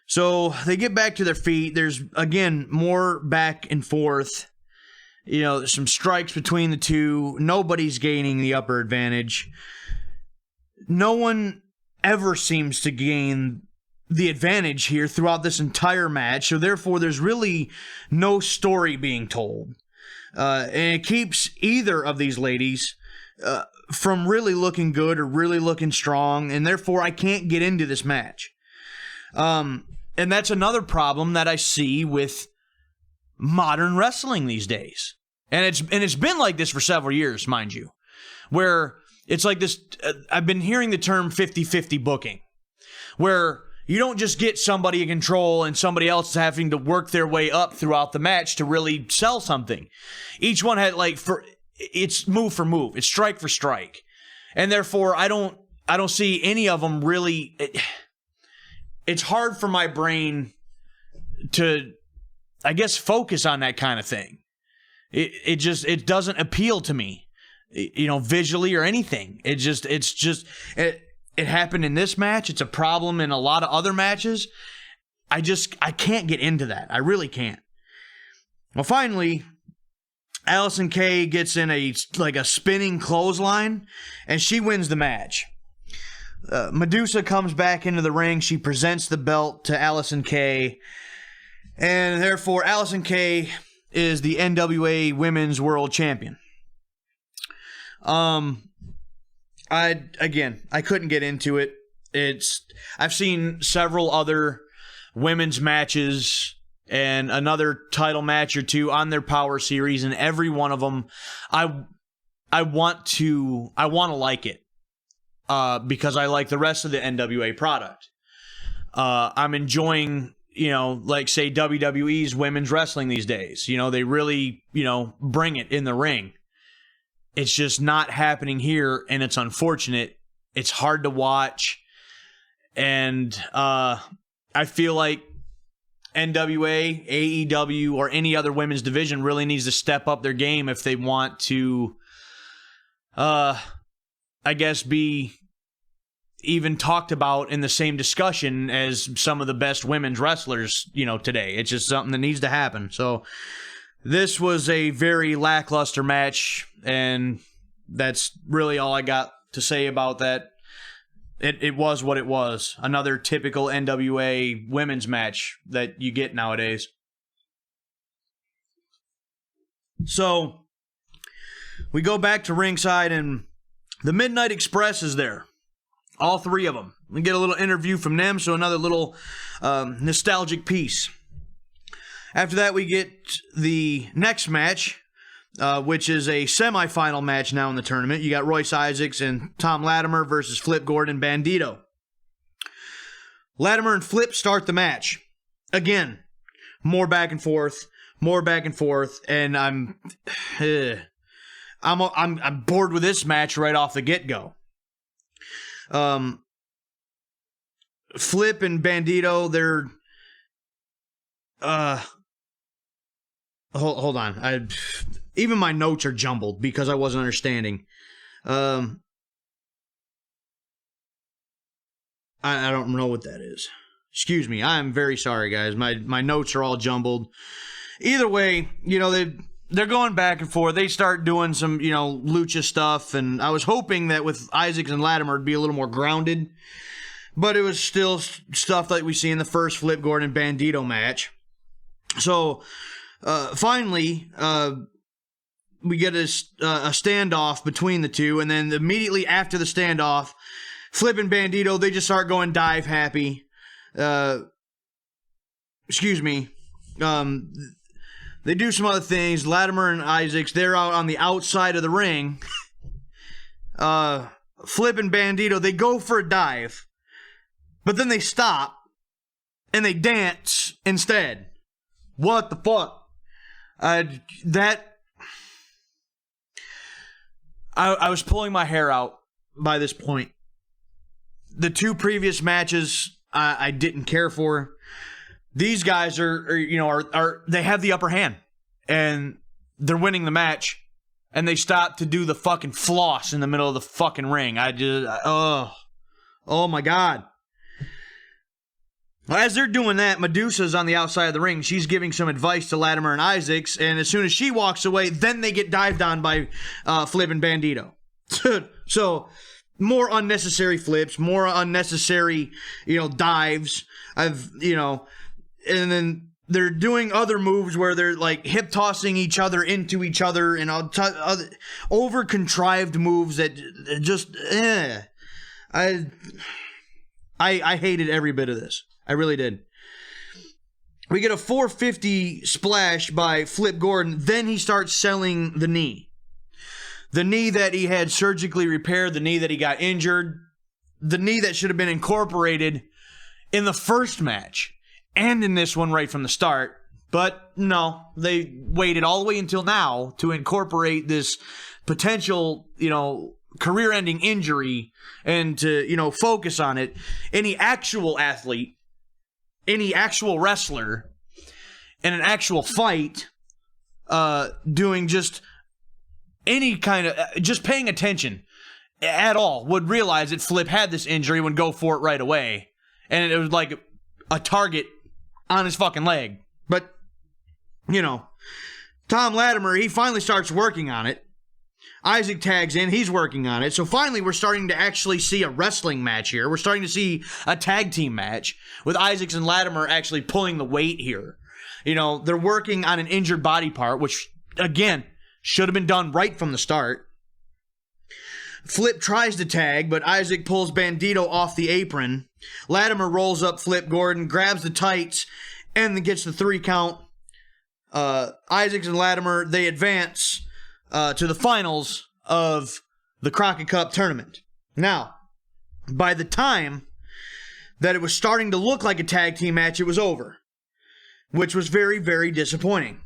So they get back to their feet. There's, again, more back and forth. There's some strikes between the two. Nobody's gaining the upper advantage. No one ever seems to gain the advantage here throughout this entire match, so therefore there's really no story being told. And it keeps either of these ladies from really looking good or really looking strong, and therefore I can't get into this match. And that's another problem that I see with modern wrestling these days. And it's been like this for several years, mind you, where it's like this, I've been hearing the term 50-50 booking, where You don't just get somebody in control and somebody else is having to work their way up throughout the match to really sell something. Each one had it's move for move, it's strike for strike, and therefore I don't see any of them really. It's hard for my brain to, I guess, focus on that kind of thing. It doesn't appeal to me, visually or anything. It happened in this match. It's a problem in a lot of other matches. I can't get into that. I really can't. Well, finally, Allison Kay gets in a spinning clothesline, and she wins the match. Medusa comes back into the ring. She presents the belt to Allison Kay, and therefore Allison Kay is the NWA Women's World Champion. I couldn't get into it. I've seen several other women's matches and another title match or two on their Power Series, and every one of them, I want to like it because I like the rest of the NWA product. I'm enjoying, say WWE's women's wrestling these days. They really, bring it in the ring. It's just not happening here, and it's unfortunate. It's hard to watch, and I feel like NWA, AEW, or any other women's division really needs to step up their game if they want to, I guess, be even talked about in the same discussion as some of the best women's wrestlers, today. It's just something that needs to happen. So this was a very lackluster match, and that's really all I got to say about that. It was what it was. Another typical NWA women's match that you get nowadays. So we go back to ringside, and the Midnight Express is there. All three of them. We get a little interview from them, so another little nostalgic piece. After that, we get the next match, which is a semifinal match now in the tournament. You got Royce Isaacs and Tom Latimer versus Flip Gordon and Bandito. Latimer and Flip start the match. Again, more back and forth, and I'm bored with this match right off the get-go. Flip and Bandito, they're hold on. Even my notes are jumbled because I wasn't understanding. I don't know what that is. Excuse me. I'm very sorry, guys. My notes are all jumbled. Either way, they're going back and forth. They start doing some, lucha stuff, and I was hoping that with Isaacs and Latimer it'd be a little more grounded, but it was still stuff like we see in the first Flip Gordon and Bandito match. So finally, we get a standoff between the two, and then immediately after the standoff, Flip and Bandito, they just start going dive happy. Excuse me. They do some other things. Latimer and Isaacs, they're out on the outside of the ring. Flip and Bandito, they go for a dive, but then they stop, and they dance instead. What the fuck? I was pulling my hair out by this point. The two previous matches I didn't care for. These guys are they have the upper hand, and they're winning the match, and they stop to do the fucking floss in the middle of the fucking ring. Oh my God. As they're doing that, Medusa's on the outside of the ring. She's giving some advice to Latimer and Isaacs, and as soon as she walks away, then they get dived on by Flip and Bandito. So, more unnecessary flips, more unnecessary, dives. And then they're doing other moves where they're like hip tossing each other into each other and other over contrived moves that just I hated every bit of this. I really did. We get a 450 splash by Flip Gordon. Then he starts selling the knee. The knee that he had surgically repaired, the knee that he got injured, the knee that should have been incorporated in the first match and in this one right from the start. But no, they waited all the way until now to incorporate this potential, career-ending injury and to, focus on it. Any actual athlete, any actual wrestler in an actual fight doing just any kind of, just paying attention at all would realize that Flip had this injury, would go for it right away. And it was like a target on his fucking leg. But, Tom Latimer, he finally starts working on it. Isaac tags in, he's working on it. So finally we're starting to actually see a wrestling match here. We're starting to see a tag team match with Isaacs and Latimer actually pulling the weight here. They're working on an injured body part, which, again, should have been done right from the start. Flip tries to tag, but Isaac pulls Bandito off the apron. Latimer rolls up Flip Gordon, grabs the tights, and then gets the 3 count. Isaacs and Latimer, they advance to the finals of the Crockett Cup tournament. Now, by the time that it was starting to look like a tag team match, it was over, which was very, very disappointing.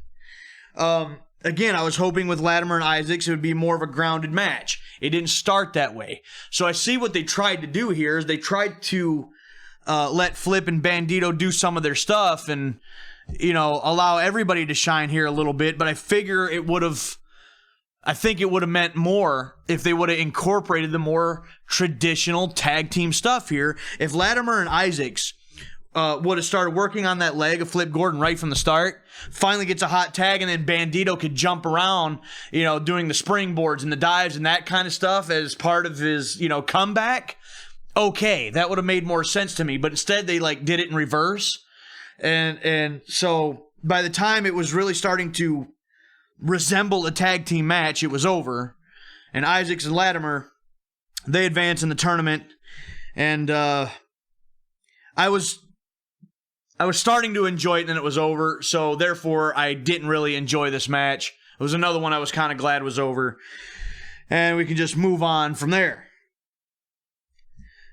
Again, I was hoping with Latimer and Isaacs it would be more of a grounded match. It didn't start that way. So I see what they tried to do here is they tried to let Flip and Bandito do some of their stuff and, allow everybody to shine here a little bit. But I figure I think it would have meant more if they would have incorporated the more traditional tag team stuff here. If Latimer and Isaacs would have started working on that leg of Flip Gordon right from the start, finally gets a hot tag, and then Bandito could jump around, doing the springboards and the dives and that kind of stuff as part of his, comeback. Okay, that would have made more sense to me, but instead they did it in reverse. And so by the time it was really starting to resemble a tag team match, it was over. And Isaacs and Latimer, they advance in the tournament. And I was starting to enjoy it, and then it was over. So therefore, I didn't really enjoy this match. It was another one I was kind of glad was over. And we can just move on from there.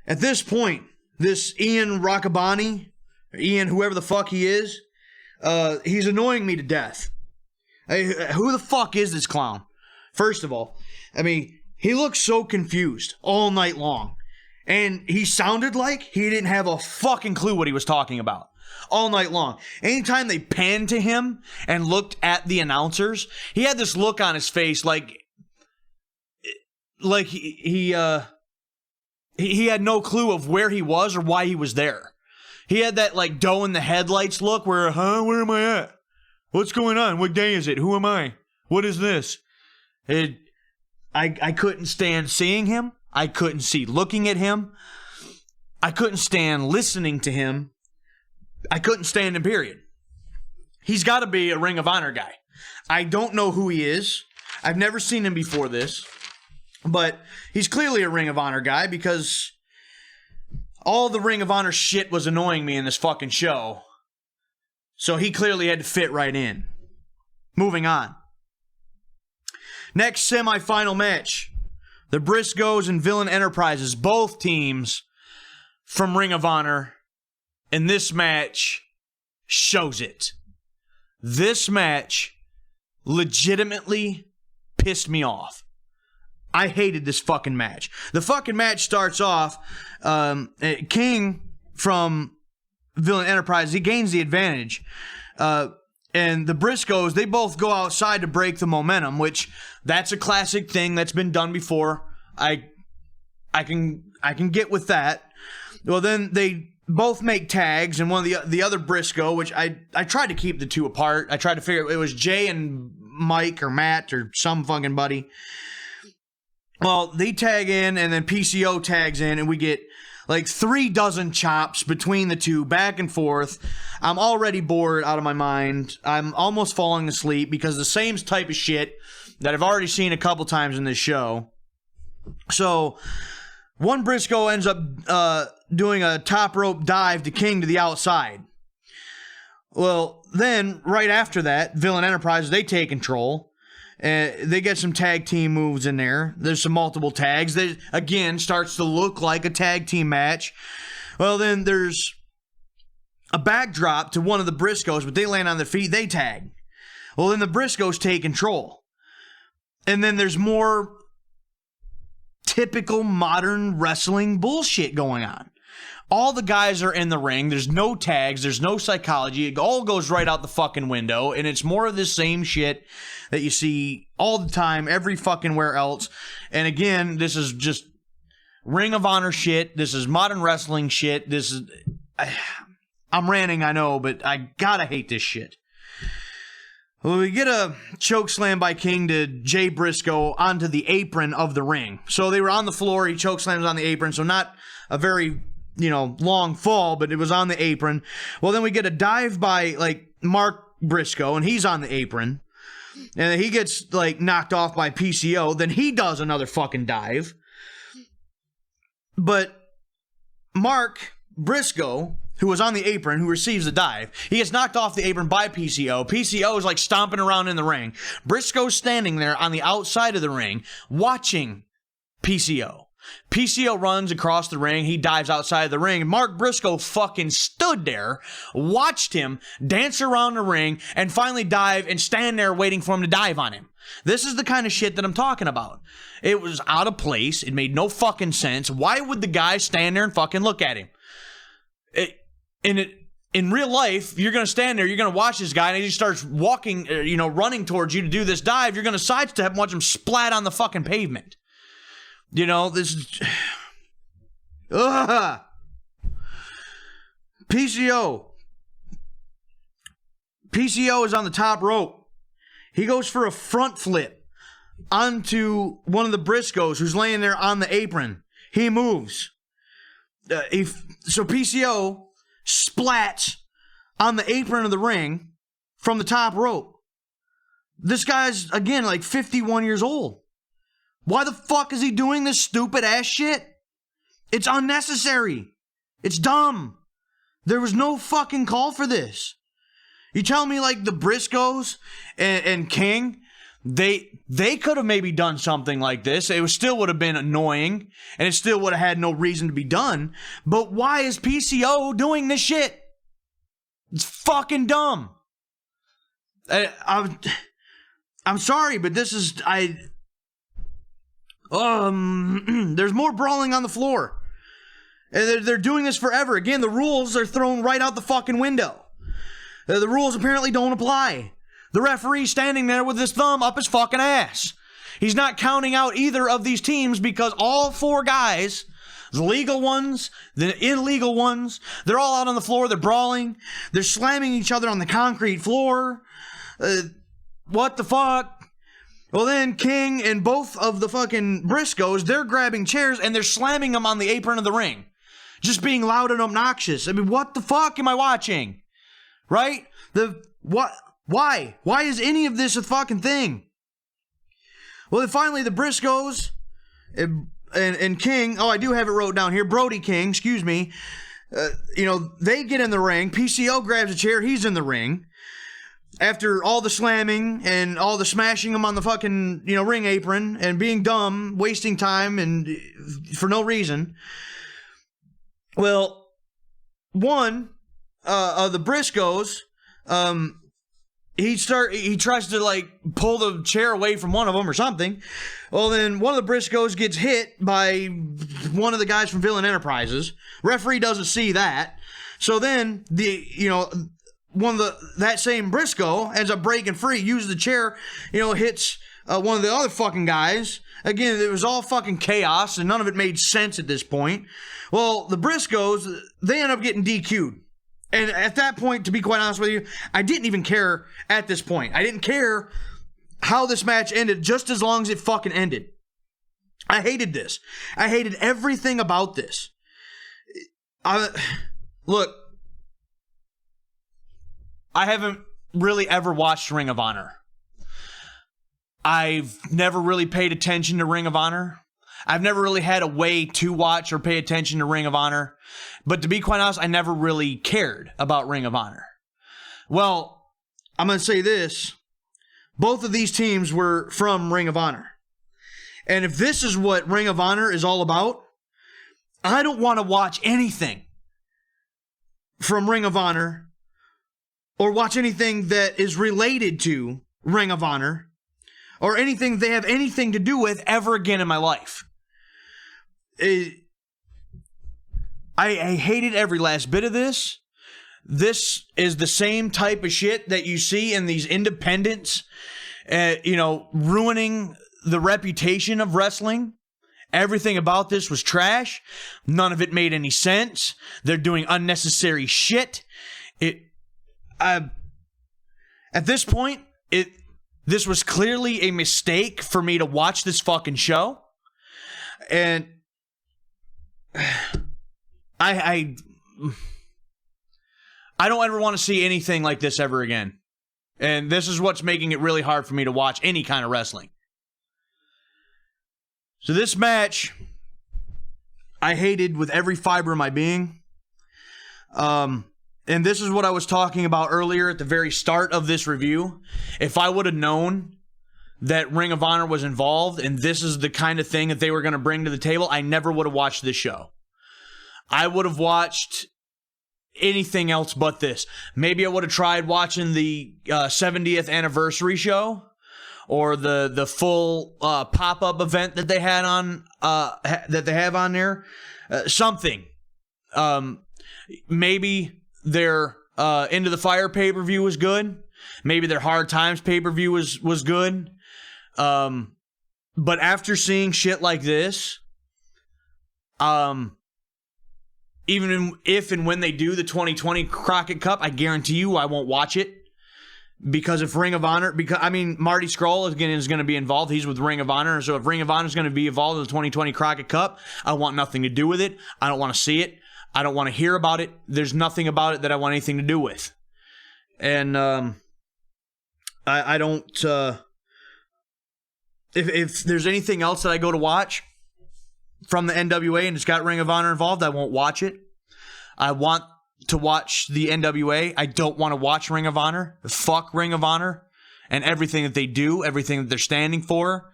At this point, this Ian Rockabani, Ian, whoever the fuck he is, he's annoying me to death. Who the fuck is this clown? First of all, he looked so confused all night long. And he sounded like he didn't have a fucking clue what he was talking about all night long. Anytime they panned to him and looked at the announcers, he had this look on his face like he had no clue of where he was or why he was there. He had that doe in the headlights look where, where am I at? What's going on? What day is it? Who am I? What is this? I couldn't stand seeing him. I couldn't see looking at him. I couldn't stand listening to him. I couldn't stand him, period. He's got to be a Ring of Honor guy. I don't know who he is. I've never seen him before this. But he's clearly a Ring of Honor guy because all the Ring of Honor shit was annoying me in this fucking show. So he clearly had to fit right in. Moving on. Next semifinal match. The Briscoes and Villain Enterprises, both teams from Ring of Honor. And this match shows it. This match legitimately pissed me off. I hated this fucking match. The fucking match starts off, King from Villain Enterprises, he gains the advantage. And the Briscoes, they both go outside to break the momentum, which that's a classic thing that's been done before. I can get with that. Well, then they both make tags, and one of the other Briscoe, which I tried to keep the two apart. I tried to figure it was Jay and Mike or Matt or some fucking buddy. Well, they tag in, and then PCO tags in, and we get 36 chops between the two, back and forth. I'm already bored out of my mind. I'm almost falling asleep because the same type of shit that I've already seen a couple times in this show. So, one Briscoe ends up doing a top rope dive to King to the outside. Well, then, right after that, Villain Enterprises, they take control. They get some tag team moves in there. There's some multiple tags. That again starts to look like a tag team match. Well, then there's a backdrop to one of the Briscoes, but they land on their feet, they tag. Well, then the Briscoes take control. And then there's more typical modern wrestling bullshit going on. All the guys are in the ring. There's no tags. There's no psychology. It all goes right out the fucking window. And it's more of the same shit that you see all the time, every fucking where else. And again, this is just Ring of Honor shit. This is modern wrestling shit. This is... I'm ranting, I know, but I gotta hate this shit. Well, we get a choke slam by King to Jay Briscoe onto the apron of the ring. So they were on the floor. He choke slams on the apron. So not a very, long fall, but it was on the apron. Well, then we get a dive by, Mark Briscoe, and he's on the apron. And then he gets, knocked off by PCO. Then he does another fucking dive. But Mark Briscoe, who was on the apron, who receives the dive, he gets knocked off the apron by PCO. PCO is stomping around in the ring. Briscoe's standing there on the outside of the ring watching PCO. PCO runs across the ring. He dives outside of the ring. Mark Briscoe fucking stood there, watched him dance around the ring, and finally dive and stand there waiting for him to dive on him. This is the kind of shit that I'm talking about. It was out of place. It made no fucking sense. Why would the guy stand there and fucking look at him? In real life, you're going to stand there, you're going to watch this guy, and as he starts walking, running towards you to do this dive, you're going to sidestep and watch him splat on the fucking pavement. This is... PCO. PCO is on the top rope. He goes for a front flip onto one of the Briscoes who's laying there on the apron. He moves. So PCO splats on the apron of the ring from the top rope. This guy's, again, 51 years old. Why the fuck is he doing this stupid ass shit? It's unnecessary. It's dumb. There was no fucking call for this. You tell me the Briscoes and King, they could have maybe done something like this. It still would have been annoying, and it still would have had no reason to be done. But why is PCO doing this shit? It's fucking dumb. I'm sorry, but this is... there's more brawling on the floor. And they're doing this forever. Again, the rules are thrown right out the fucking window. The rules apparently don't apply. The referee's standing there with his thumb up his fucking ass. He's not counting out either of these teams because all four guys, the legal ones, the illegal ones, they're all out on the floor. They're brawling. They're slamming each other on the concrete floor. What the fuck? Well, then King and both of the fucking Briscoes, they're grabbing chairs and they're slamming them on the apron of the ring. Just being loud and obnoxious. I mean, what the fuck am I watching? Right? Why? Why is any of this a fucking thing? Well, then finally the Briscoes and King, I do have it wrote down here, Brody King, excuse me, they get in the ring. PCO grabs a chair, he's in the ring. After all the slamming and all the smashing him on the fucking, ring apron and being dumb, wasting time and for no reason. Well, one of the Briscoes, he tries to pull the chair away from one of them or something. Well, then one of the Briscoes gets hit by one of the guys from Villain Enterprises. Referee doesn't see that. So then that same Briscoe ends up breaking free, uses the chair, hits one of the other fucking guys. Again, it was all fucking chaos and none of it made sense at this point. Well, the Briscoes, they end up getting DQ'd. And at that point, to be quite honest with you, I didn't even care at this point. I didn't care how this match ended just as long as it fucking ended. I hated this. I hated everything about this. Look, I haven't really ever watched Ring of Honor. I've never really paid attention to Ring of Honor. I've never really had a way to watch or pay attention to Ring of Honor. But to be quite honest, I never really cared about Ring of Honor. Well, I'm going to say this. Both of these teams were from Ring of Honor. And if this is what Ring of Honor is all about, I don't want to watch anything from Ring of Honor or watch anything that is related to Ring of Honor or anything they have anything to do with ever again in my life. I hated every last bit of this. This is the same type of shit that you see in these independents, ruining the reputation of wrestling. Everything about this was trash. None of it made any sense. They're doing unnecessary shit. At this point, this was clearly a mistake for me to watch this fucking show. And I don't ever want to see anything like this ever again. And this is what's making it really hard for me to watch any kind of wrestling. So this match, I hated with every fiber of my being. And this is what I was talking about earlier at the very start of this review. If I would have known that Ring of Honor was involved and this is the kind of thing that they were going to bring to the table, I never would have watched this show. I would have watched anything else but this. Maybe I would have tried watching the 70th anniversary show or the full pop-up event that they had on that they have on there. Something. Maybe their Into the Fire pay-per-view was good. Maybe their Hard Times pay-per-view was good. But after seeing shit like this, even if and when they do the 2020 Crockett Cup, I guarantee you I won't watch it. Because if Ring of Honor, Marty Scurll is going to be involved. He's with Ring of Honor. So if Ring of Honor is going to be involved in the 2020 Crockett Cup, I want nothing to do with it. I don't want to see it. I don't want to hear about it. There's nothing about it that I want anything to do with. And I don't... If there's anything else that I go to watch from the NWA and it's got Ring of Honor involved, I won't watch it. I want to watch the NWA. I don't want to watch Ring of Honor. Fuck Ring of Honor and everything that they do, everything that they're standing for.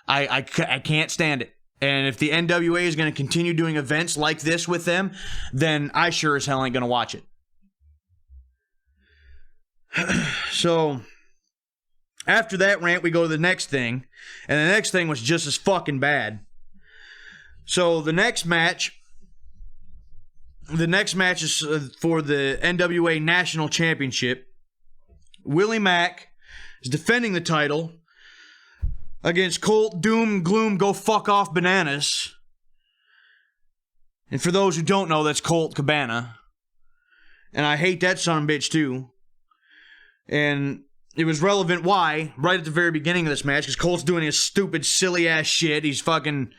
I can't stand it. And if the NWA is going to continue doing events like this with them, then I sure as hell ain't going to watch it. So, after that rant, we go to the next thing. And the next thing was just as fucking bad. So, the next match is for the NWA National Championship. Willie Mack is defending the title against Colt Doom Gloom Go Fuck Off Bananas. And for those who don't know, that's Colt Cabana. And I hate that son of a bitch too. And it was relevant why, right at the very beginning of this match, because Colt's doing his stupid, silly ass shit. He's fucking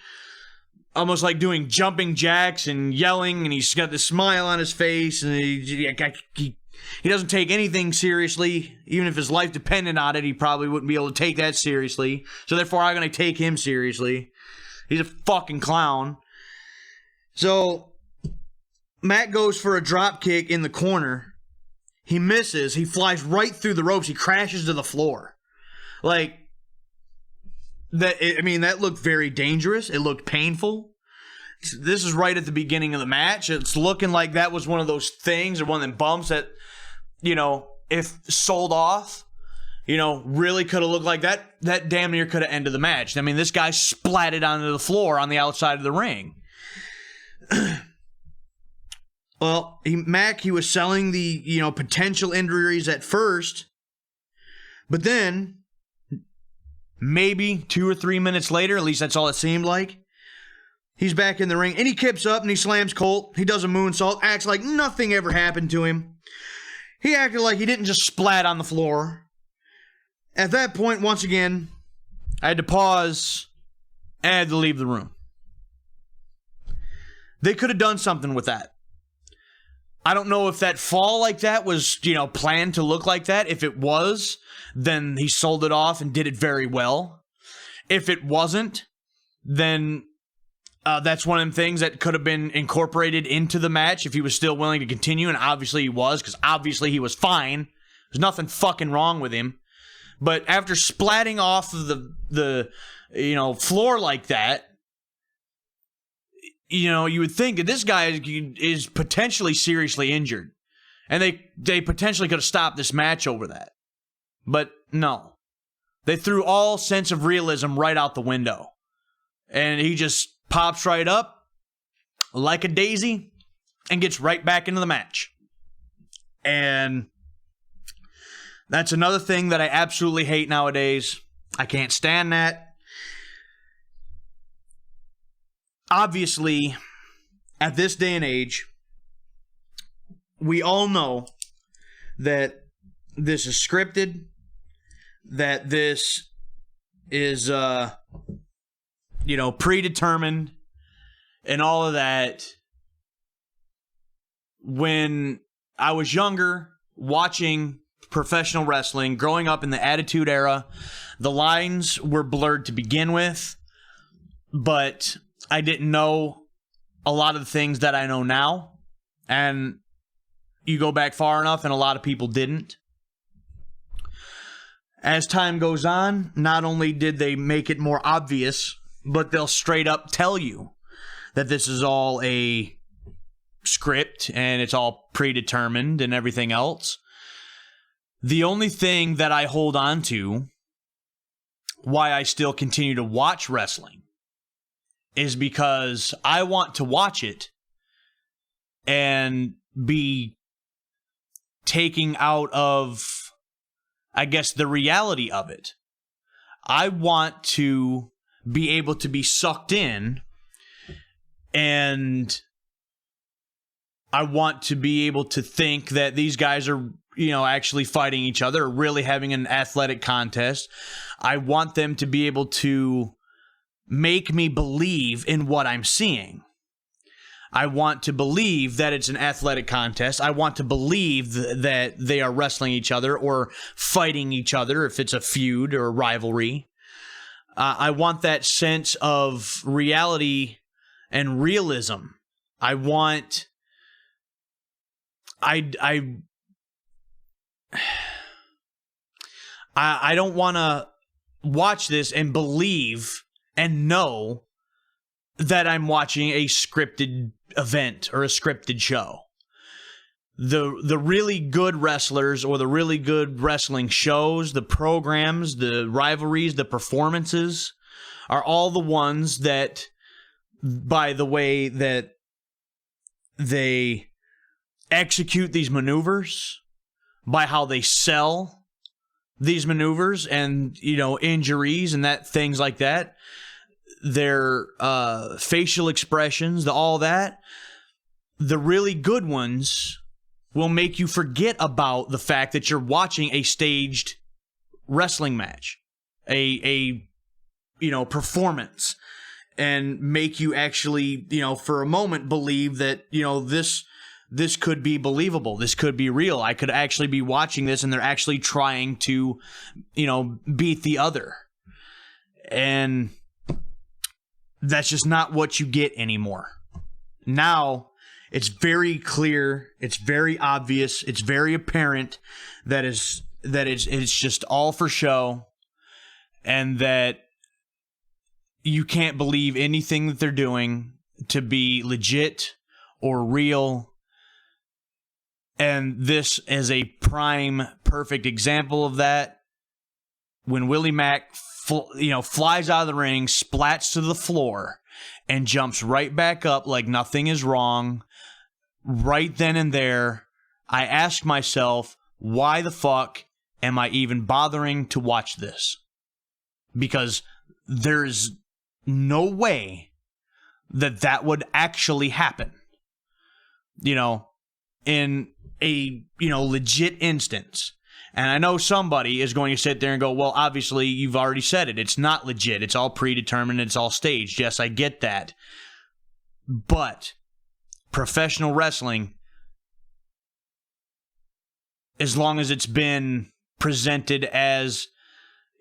almost like doing jumping jacks and yelling, and he's got this smile on his face, and he doesn't take anything seriously. Even if his life depended on it, he probably wouldn't be able to take that seriously. So therefore, I'm going to take him seriously. He's a fucking clown. So Matt goes for a drop kick in the corner. He misses. He flies right through the ropes. He crashes to the floor. Like, that looked very dangerous. It looked painful. This is right at the beginning of the match. It's looking like that was one of those things or one of them bumps that, if sold off, really could have looked like that. That damn near could have ended the match. I mean, this guy splatted onto the floor on the outside of the ring. Well, Mac was selling the, potential injuries at first, but then maybe 2 or 3 minutes later, at least that's all it seemed like, he's back in the ring, and he kips up and he slams Colt. He does a moonsault, acts like nothing ever happened to him. He acted like he didn't just splat on the floor. At that point, once again, I had to pause and I had to leave the room. They could have done something with that. I don't know if that fall like that was, planned to look like that. If it was, then he sold it off and did it very well. If it wasn't, then that's one of them things that could have been incorporated into the match if he was still willing to continue, and obviously he was, because obviously he was fine. There's nothing fucking wrong with him. But after splatting off of the floor like that, you would think that this guy is potentially seriously injured. And they potentially could have stopped this match over that. But no. They threw all sense of realism right out the window. And he just pops right up like a daisy and gets right back into the match. And that's another thing that I absolutely hate nowadays. I can't stand that. Obviously, at this day and age, we all know that this is scripted, that this is, predetermined, and all of that. When I was younger, watching professional wrestling, growing up in the Attitude Era, the lines were blurred to begin with, but I didn't know a lot of the things that I know now, and you go back far enough and a lot of people didn't. As time goes on, not only did they make it more obvious, but they'll straight up tell you that this is all a script and it's all predetermined and everything else. The only thing that I hold on to, why I still continue to watch wrestling, is because I want to watch it and be taking out of, I guess, the reality of it. I want to be able to be sucked in, and I want to be able to think that these guys are, actually fighting each other, or really having an athletic contest. I want them to be able to make me believe in what I'm seeing. I want to believe that it's an athletic contest. I want to believe that they are wrestling each other or fighting each other if it's a feud or a rivalry. I want that sense of reality and realism. I want... I don't want to watch this and believe and know that I'm watching a scripted event or a scripted show. The really good wrestlers or the really good wrestling shows, the programs, the rivalries, the performances are all the ones that, by the way that they execute these maneuvers, by how they sell these maneuvers and, injuries and things like that, their facial expressions, all that, the really good ones will make you forget about the fact that you're watching a staged wrestling match, a performance, and make you actually, for a moment believe that, this could be believable. This could be real. I could actually be watching this and they're actually trying to, beat the other. And that's just not what you get anymore. Now, it's very clear, it's very obvious, it's very apparent that it's just all for show, and that you can't believe anything that they're doing to be legit or real. And this is a prime, perfect example of that. When Willie Mack, flies out of the ring, splats to the floor, and jumps right back up like nothing is wrong, right then and there, I ask myself, why the fuck am I even bothering to watch this? Because there's no way that would actually happen. In a, legit instance. And I know somebody is going to sit there and go, well, obviously, you've already said it. It's not legit. It's all predetermined. It's all staged. Yes, I get that. But professional wrestling, as long as it's been presented as,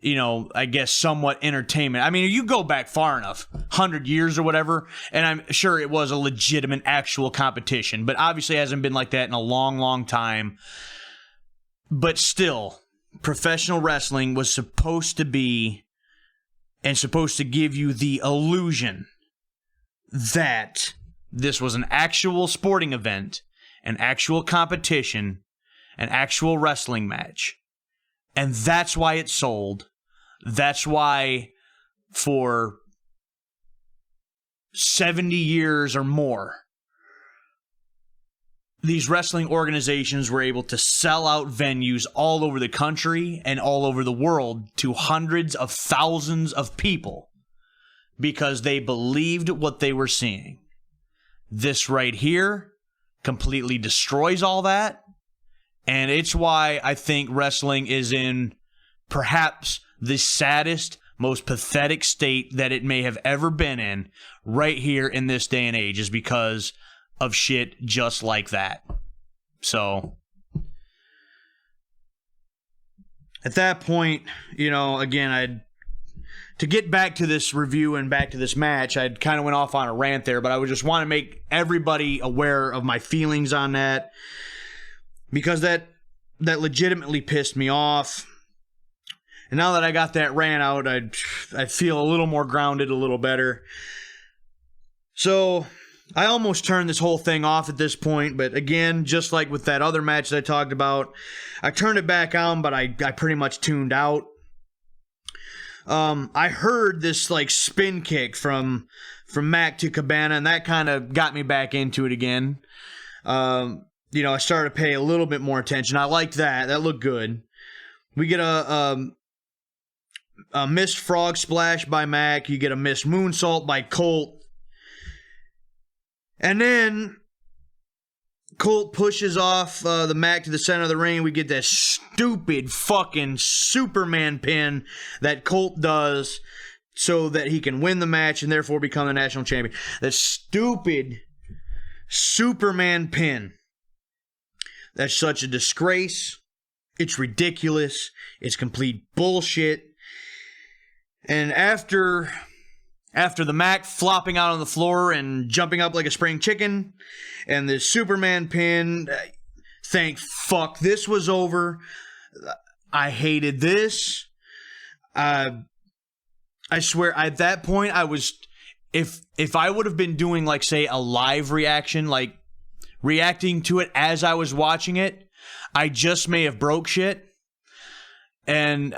I guess somewhat entertainment. I mean, you go back far enough, 100 years or whatever, and I'm sure it was a legitimate actual competition, but obviously it hasn't been like that in a long, long time. But still, professional wrestling was supposed to be and supposed to give you the illusion that this was an actual sporting event an actual competition, an actual wrestling match. And that's why it sold. That's why for 70 years or more, these wrestling organizations were able to sell out venues all over the country and all over the world to hundreds of thousands of people because they believed what they were seeing. This right here completely destroys all that, and it's why I think wrestling is in perhaps the saddest, most pathetic state that it may have ever been in right here in this day and age, is because of shit just like that. So, at that point, you know, again, to get back to this review and back to this match, I kind of went off on a rant there, but I would just want to make everybody aware of my feelings on that, because that legitimately pissed me off. And now that I got that rant out, I feel a little more grounded, a little better. So I almost turned this whole thing off at this point, but again, just like with that other match that I talked about, I turned it back on, but I pretty much tuned out. I heard this like spin kick from Mac to Cabana, and that kind of got me back into it again. You know, I started to pay a little bit more attention. I liked that. That looked good. We get a missed frog splash by Mac. You get a missed moonsault by Colt. And then Colt pushes off the Mac to the center of the ring. We get that stupid fucking Superman pin that Colt does so that he can win the match and therefore become the national champion. That stupid Superman pin. That's such a disgrace. It's ridiculous. It's complete bullshit. And after the Mac flopping out on the floor and jumping up like a spring chicken, and the Superman pin, thank fuck this was over. I hated this. I swear, at that point, I was, if I would have been doing, like, say, a live reaction, like, reacting to it as I was watching it, I just may have broke shit. And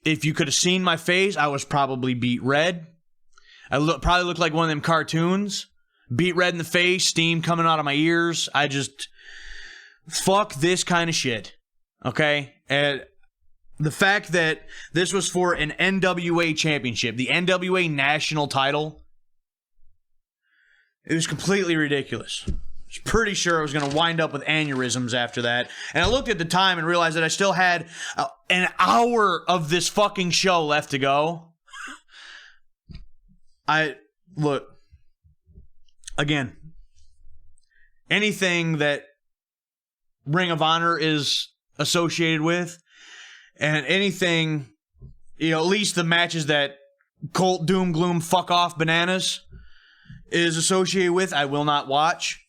if you could have seen my face, I was probably beat red. I probably looked like one of them cartoons. Beat red in the face, steam coming out of my ears. I just, fuck this kind of shit. Okay? And the fact that this was for an NWA championship, the NWA national title, it was completely ridiculous. I was pretty sure I was going to wind up with aneurysms after that. And I looked at the time and realized that I still had an hour of this fucking show left to go. Look, again, anything that Ring of Honor is associated with, and anything, you know, at least the matches that Colt Doom Gloom Fuck Off Bananas is associated with, I will not watch.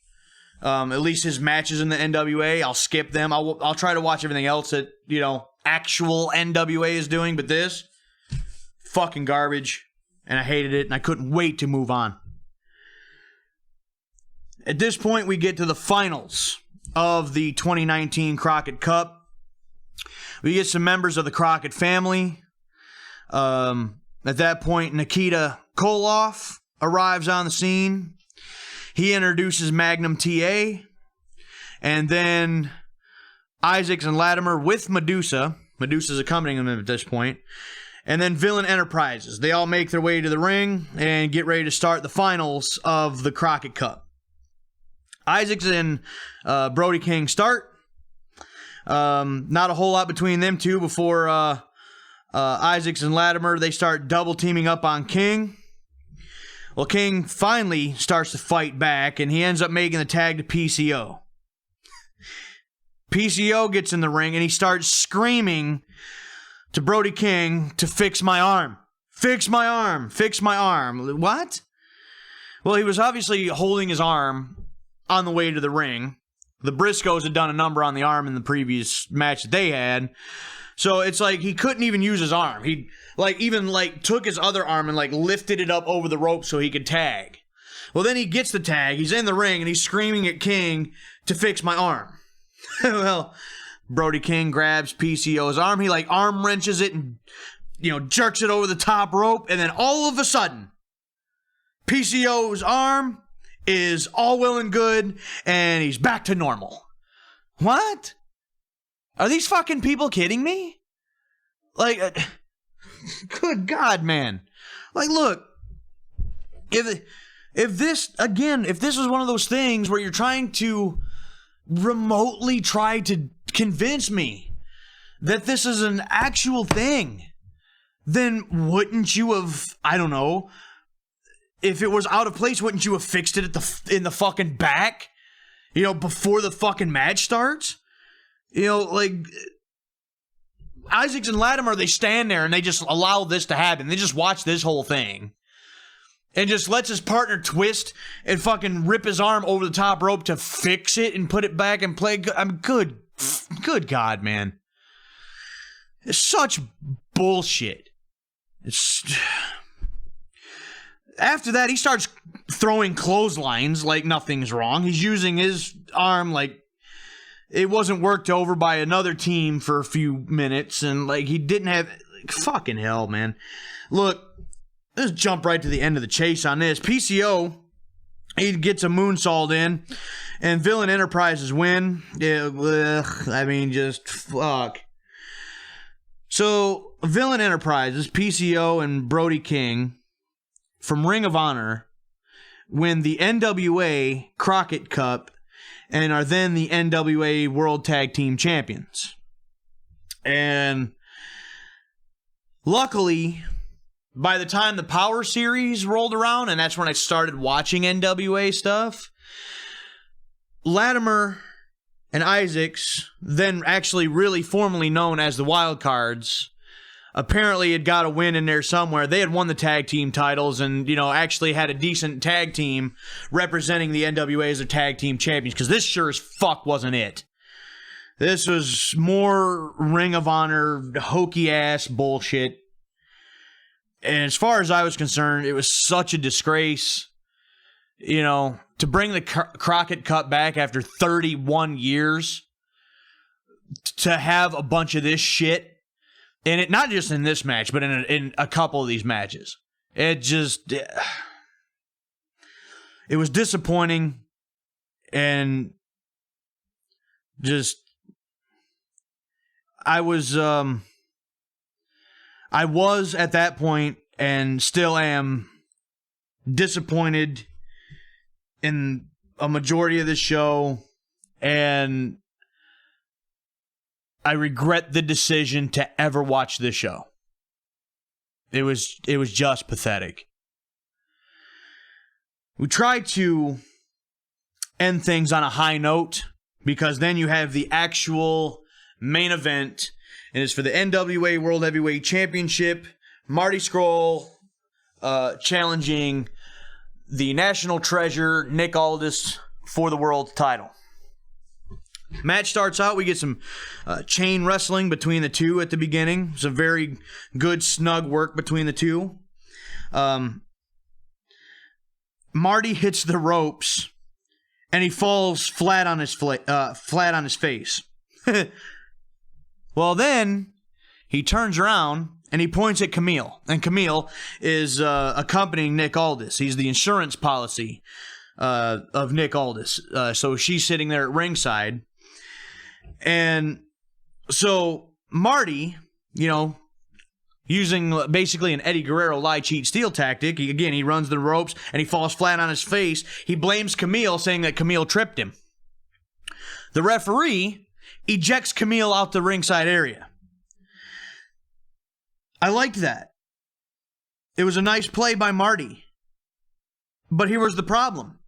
At least his matches in the NWA, I'll skip them. I'll try to watch everything else that, you know, actual NWA is doing, but this, fucking garbage. And I hated it, and I couldn't wait to move on. At this point, we get to the finals of the 2019 Crockett Cup. We get some members of the Crockett family. At that point, Nikita Koloff arrives on the scene. He introduces Magnum TA. And then Isaacs and Latimer with Medusa. Medusa's accompanying them at this point. And then Villain Enterprises. They all make their way to the ring and get ready to start the finals of the Crockett Cup. Isaacs and Brody King start. Not a whole lot between them two before Isaacs and Latimer, they start double teaming up on King. Well, King finally starts to fight back, and he ends up making the tag to PCO. PCO gets in the ring, and he starts screaming to Brody King to fix my arm. Fix my arm. Fix my arm. What? Well, he was obviously holding his arm on the way to the ring. The Briscoes had done a number on the arm in the previous match that they had. So it's like he couldn't even use his arm. He even took his other arm and lifted it up over the rope so he could tag. Well, then he gets the tag. He's in the ring, and he's screaming at King to fix my arm. Well, Brody King grabs PCO's arm. He, like, arm wrenches it and, jerks it over the top rope. And then all of a sudden, PCO's arm is all well and good, and he's back to normal. What? Are these fucking people kidding me? Like, good God, man. Like, look, if this was one of those things where you're trying to remotely try to convince me that this is an actual thing, then wouldn't you have, I don't know, if it was out of place, wouldn't you have fixed it in the fucking back? Before the fucking match starts? Like, Isaacs and Latimer, they stand there and they just allow this to happen. They just watch this whole thing. And just lets his partner twist and fucking rip his arm over the top rope to fix it and put it back and play. Good God, man. It's such bullshit. After that, he starts throwing clotheslines like nothing's wrong. He's using his arm like it wasn't worked over by another team for a few minutes. And like he didn't have... fucking hell, man. Look, let's jump right to the end of the chase on this. PCO, he gets a moonsault in. And Villain Enterprises win. Yeah, just fuck. So, Villain Enterprises, PCO and Brody King from Ring of Honor win the NWA Crockett Cup and are then the NWA World Tag Team Champions. And luckily, by the time the Power Series rolled around, and that's when I started watching NWA stuff, Latimer and Isaacs, then actually really formally known as the Wild Cards, apparently had got a win in there somewhere. They had won the tag team titles and, actually had a decent tag team representing the NWA as their tag team champions, because this sure as fuck wasn't it. This was more Ring of Honor, hokey-ass bullshit. And as far as I was concerned, it was such a disgrace, to bring the Crockett Cup back after 31 years, to have a bunch of this shit. And it not just in this match, but in a couple of these matches. It was disappointing, and just I was at that point and still am disappointed in a majority of the show, and I regret the decision to ever watch this show. It was just pathetic. We tried to end things on a high note, because then you have the actual main event, and it's for the NWA World Heavyweight Championship. Marty Scurll challenging the National Treasure, Nick Aldis, for the world title. Match starts out, we get some chain wrestling between the two at the beginning. It's a very good, snug work between the two. Marty hits the ropes, and he falls flat on his face. Well, then he turns around and he points at Camille, and Camille is accompanying Nick Aldis. He's the insurance policy of Nick Aldis. So she's sitting there at ringside. And so Marty, using basically an Eddie Guerrero lie, cheat, steal tactic, he runs the ropes and he falls flat on his face. He blames Camille, saying that Camille tripped him. The referee ejects Camille out the ringside area. I liked that. It was a nice play by Marty. But here was the problem.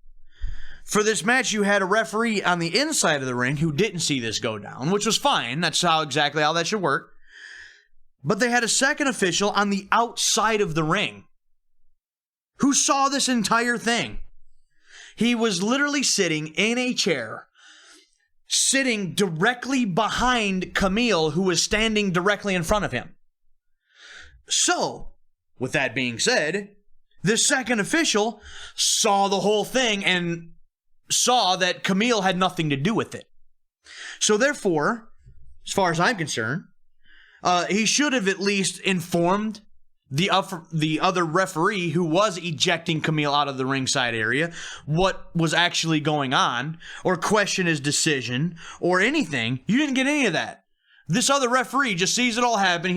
For this match, you had a referee on the inside of the ring who didn't see this go down, which was fine. That's exactly how that should work. But they had a second official on the outside of the ring who saw this entire thing. He was literally sitting in a chair, sitting directly behind Camille, who was standing directly in front of him. So, with that being said, The second official saw the whole thing and saw that Camille had nothing to do with it. So therefore, as far as I'm concerned, he should have at least informed the other referee who was ejecting Camille out of the ringside area what was actually going on, or question his decision, or anything. You didn't get any of that. This other referee just sees it all happen.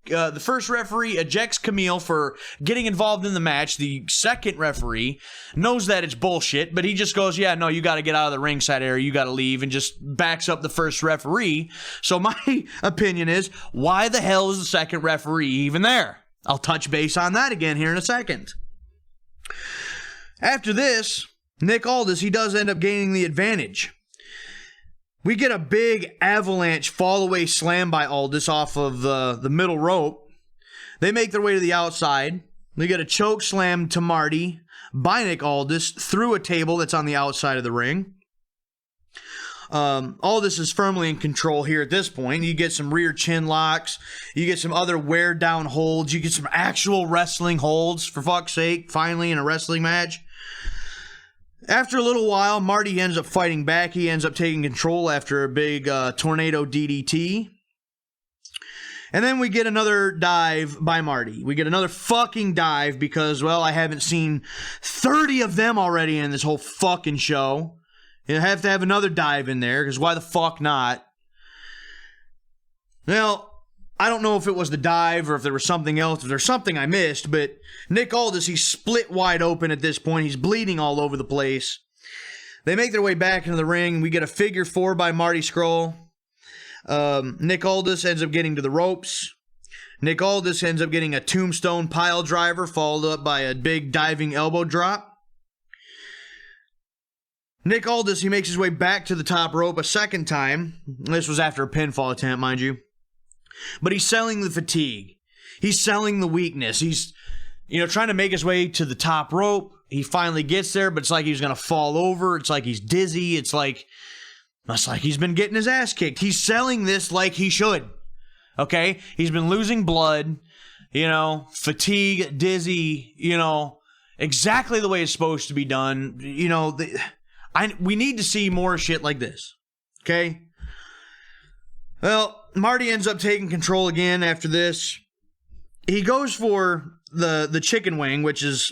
The first referee ejects Camille for getting involved in the match. The second referee knows that it's bullshit, but he just goes, yeah, no, you got to get out of the ringside area. You got to leave, and just backs up the first referee. So my opinion is, why the hell is the second referee even there? I'll touch base on that again here in a second. After this, Nick Aldis, he does end up gaining the advantage. We get a big avalanche fall-away slam by Aldis off of the middle rope. They make their way to the outside. We get a choke slam to Marty by Nick Aldis through a table that's on the outside of the ring. Aldis is firmly in control here at this point. You get some rear chin locks. You get some other wear-down holds. You get some actual wrestling holds, for fuck's sake, finally in a wrestling match. After a little while, Marty ends up fighting back. He ends up taking control after a big tornado DDT. And then we get another dive by Marty. We get another fucking dive because, well, I haven't seen 30 of them already in this whole fucking show. You have to have another dive in there, because why the fuck not? Well, I don't know if it was the dive or if there was something else, if there's something I missed, but Nick Aldis, he's split wide open at this point. He's bleeding all over the place. They make their way back into the ring. We get a figure four by Marty Scurll. Nick Aldis ends up getting to the ropes. Nick Aldis ends up getting a tombstone pile driver, followed up by a big diving elbow drop. Nick Aldis, he makes his way back to the top rope a second time. This was after a pinfall attempt, mind you. But he's selling the fatigue. He's selling the weakness. He's, trying to make his way to the top rope. He finally gets there, but it's like he's going to fall over. It's like he's dizzy. It's like he's been getting his ass kicked. He's selling this like he should. Okay? He's been losing blood, fatigue, dizzy, exactly the way it's supposed to be done. We need to see more shit like this. Okay? Well, Marty ends up taking control again after this. He goes for the chicken wing, which is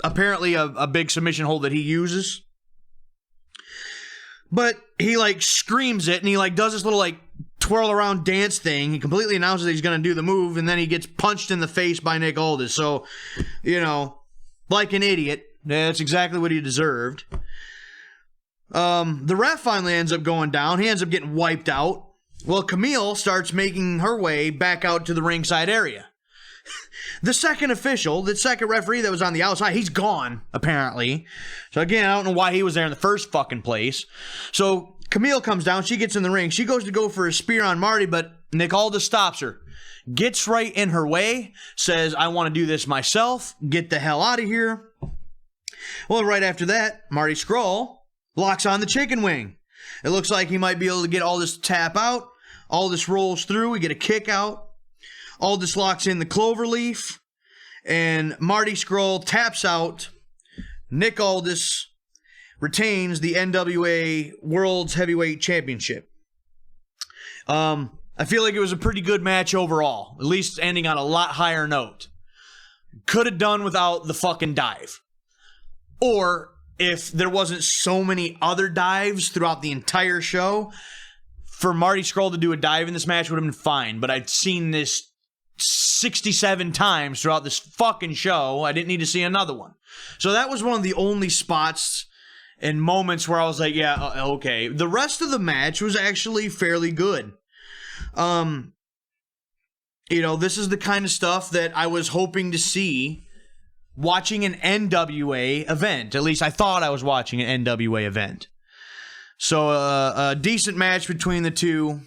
apparently a big submission hold that he uses. But he screams it, and he does this little twirl around dance thing. He completely announces that he's going to do the move, and then he gets punched in the face by Nick Aldis. So, like an idiot. That's exactly what he deserved. The ref finally ends up going down. He ends up getting wiped out. Well, Camille starts making her way back out to the ringside area. The second official, the second referee that was on the outside, he's gone, apparently. So again, I don't know why he was there in the first fucking place. So Camille comes down, she gets in the ring. She goes to go for a spear on Marty, but Nick Aldis stops her. Gets right in her way, says, I want to do this myself. Get the hell out of here. Well, right after that, Marty Scurll locks on the chicken wing. It looks like he might be able to get Aldis to tap out. Aldis rolls through. We get a kick out. Aldis locks in the cloverleaf. And Marty Scurll taps out. Nick Aldis retains the NWA World's Heavyweight Championship. I feel like it was a pretty good match overall. At least ending on a lot higher note. Could have done without the fucking dive. Or if there wasn't so many other dives throughout the entire show, for Marty Scurll to do a dive in this match would have been fine. But I'd seen this 67 times throughout this fucking show. I didn't need to see another one. So that was one of the only spots and moments where I was like, yeah, okay. The rest of the match was actually fairly good. This is the kind of stuff that I was hoping to see watching an NWA event. At least I thought I was watching an NWA event. So a decent match between the two.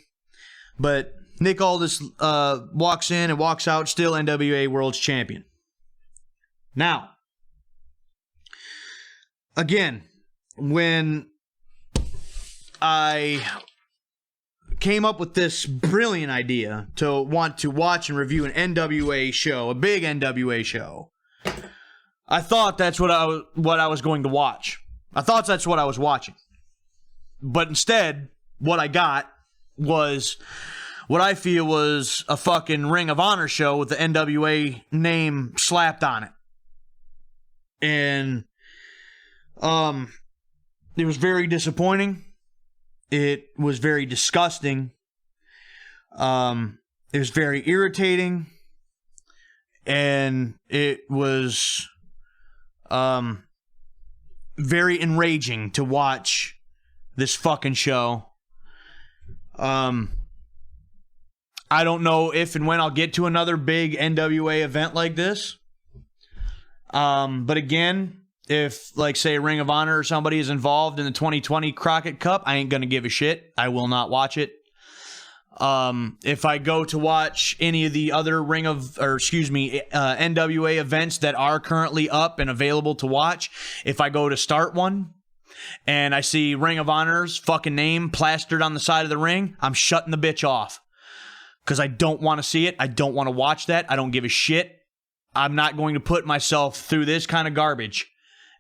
But Nick Aldis walks in and walks out still NWA World's Champion. Now, again, when I came up with this brilliant idea to want to watch and review an NWA show, a big NWA show, I thought that's what I was going to watch. I thought that's what I was watching. But instead, what I got was what I feel was a fucking Ring of Honor show with the NWA name slapped on it. And it was very disappointing. It was very disgusting. It was very irritating. And it was very enraging to watch this fucking show. I don't know if and when I'll get to another big NWA event like this. But again, if, like, say, Ring of Honor or somebody is involved in the 2020 Crockett Cup, I ain't gonna give a shit. I will not watch it. If I go to watch any of the other NWA events that are currently up and available to watch, if I go to start one and I see Ring of Honor's fucking name plastered on the side of the ring, I'm shutting the bitch off. Because I don't want to see it. I don't want to watch that. I don't give a shit. I'm not going to put myself through this kind of garbage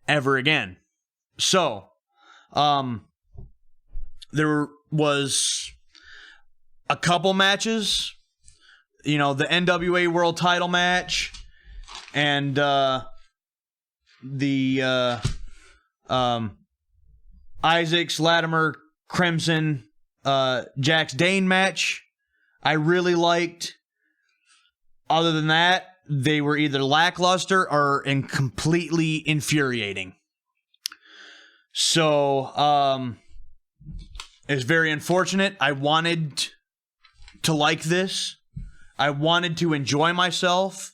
ever again. So, there was a couple matches, the NWA World Title match and the Isaacs, Latimer, Crimson, Jax Dane match I really liked. Other than that, they were either lackluster or completely infuriating. So, it's very unfortunate. I wanted to like this. I wanted to enjoy myself,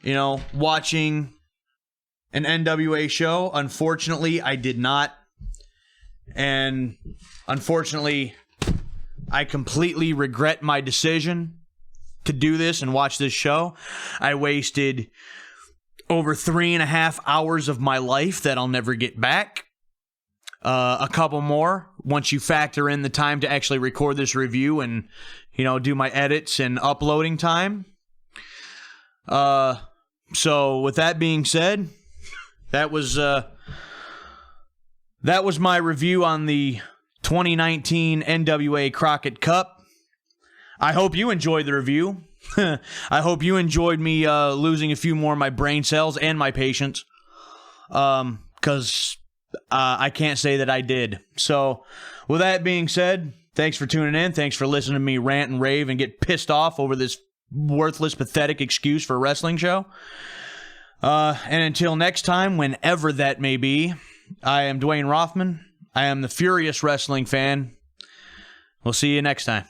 watching an NWA show. Unfortunately, I did not. And unfortunately, I completely regret my decision to do this and watch this show. I wasted over 3.5 hours of my life that I'll never get back. A couple more once you factor in the time to actually record this review and, do my edits and uploading time. So with that being said, that was my review on the 2019 NWA Crockett Cup. I hope you enjoyed the review. I hope you enjoyed me losing a few more of my brain cells and my patience. Because I can't say that I did. So, with that being said, thanks for tuning in. Thanks for listening to me rant and rave and get pissed off over this worthless, pathetic excuse for a wrestling show. And until next time, whenever that may be, I am Dwayne Rothman. I am the Furious Wrestling Fan. We'll see you next time.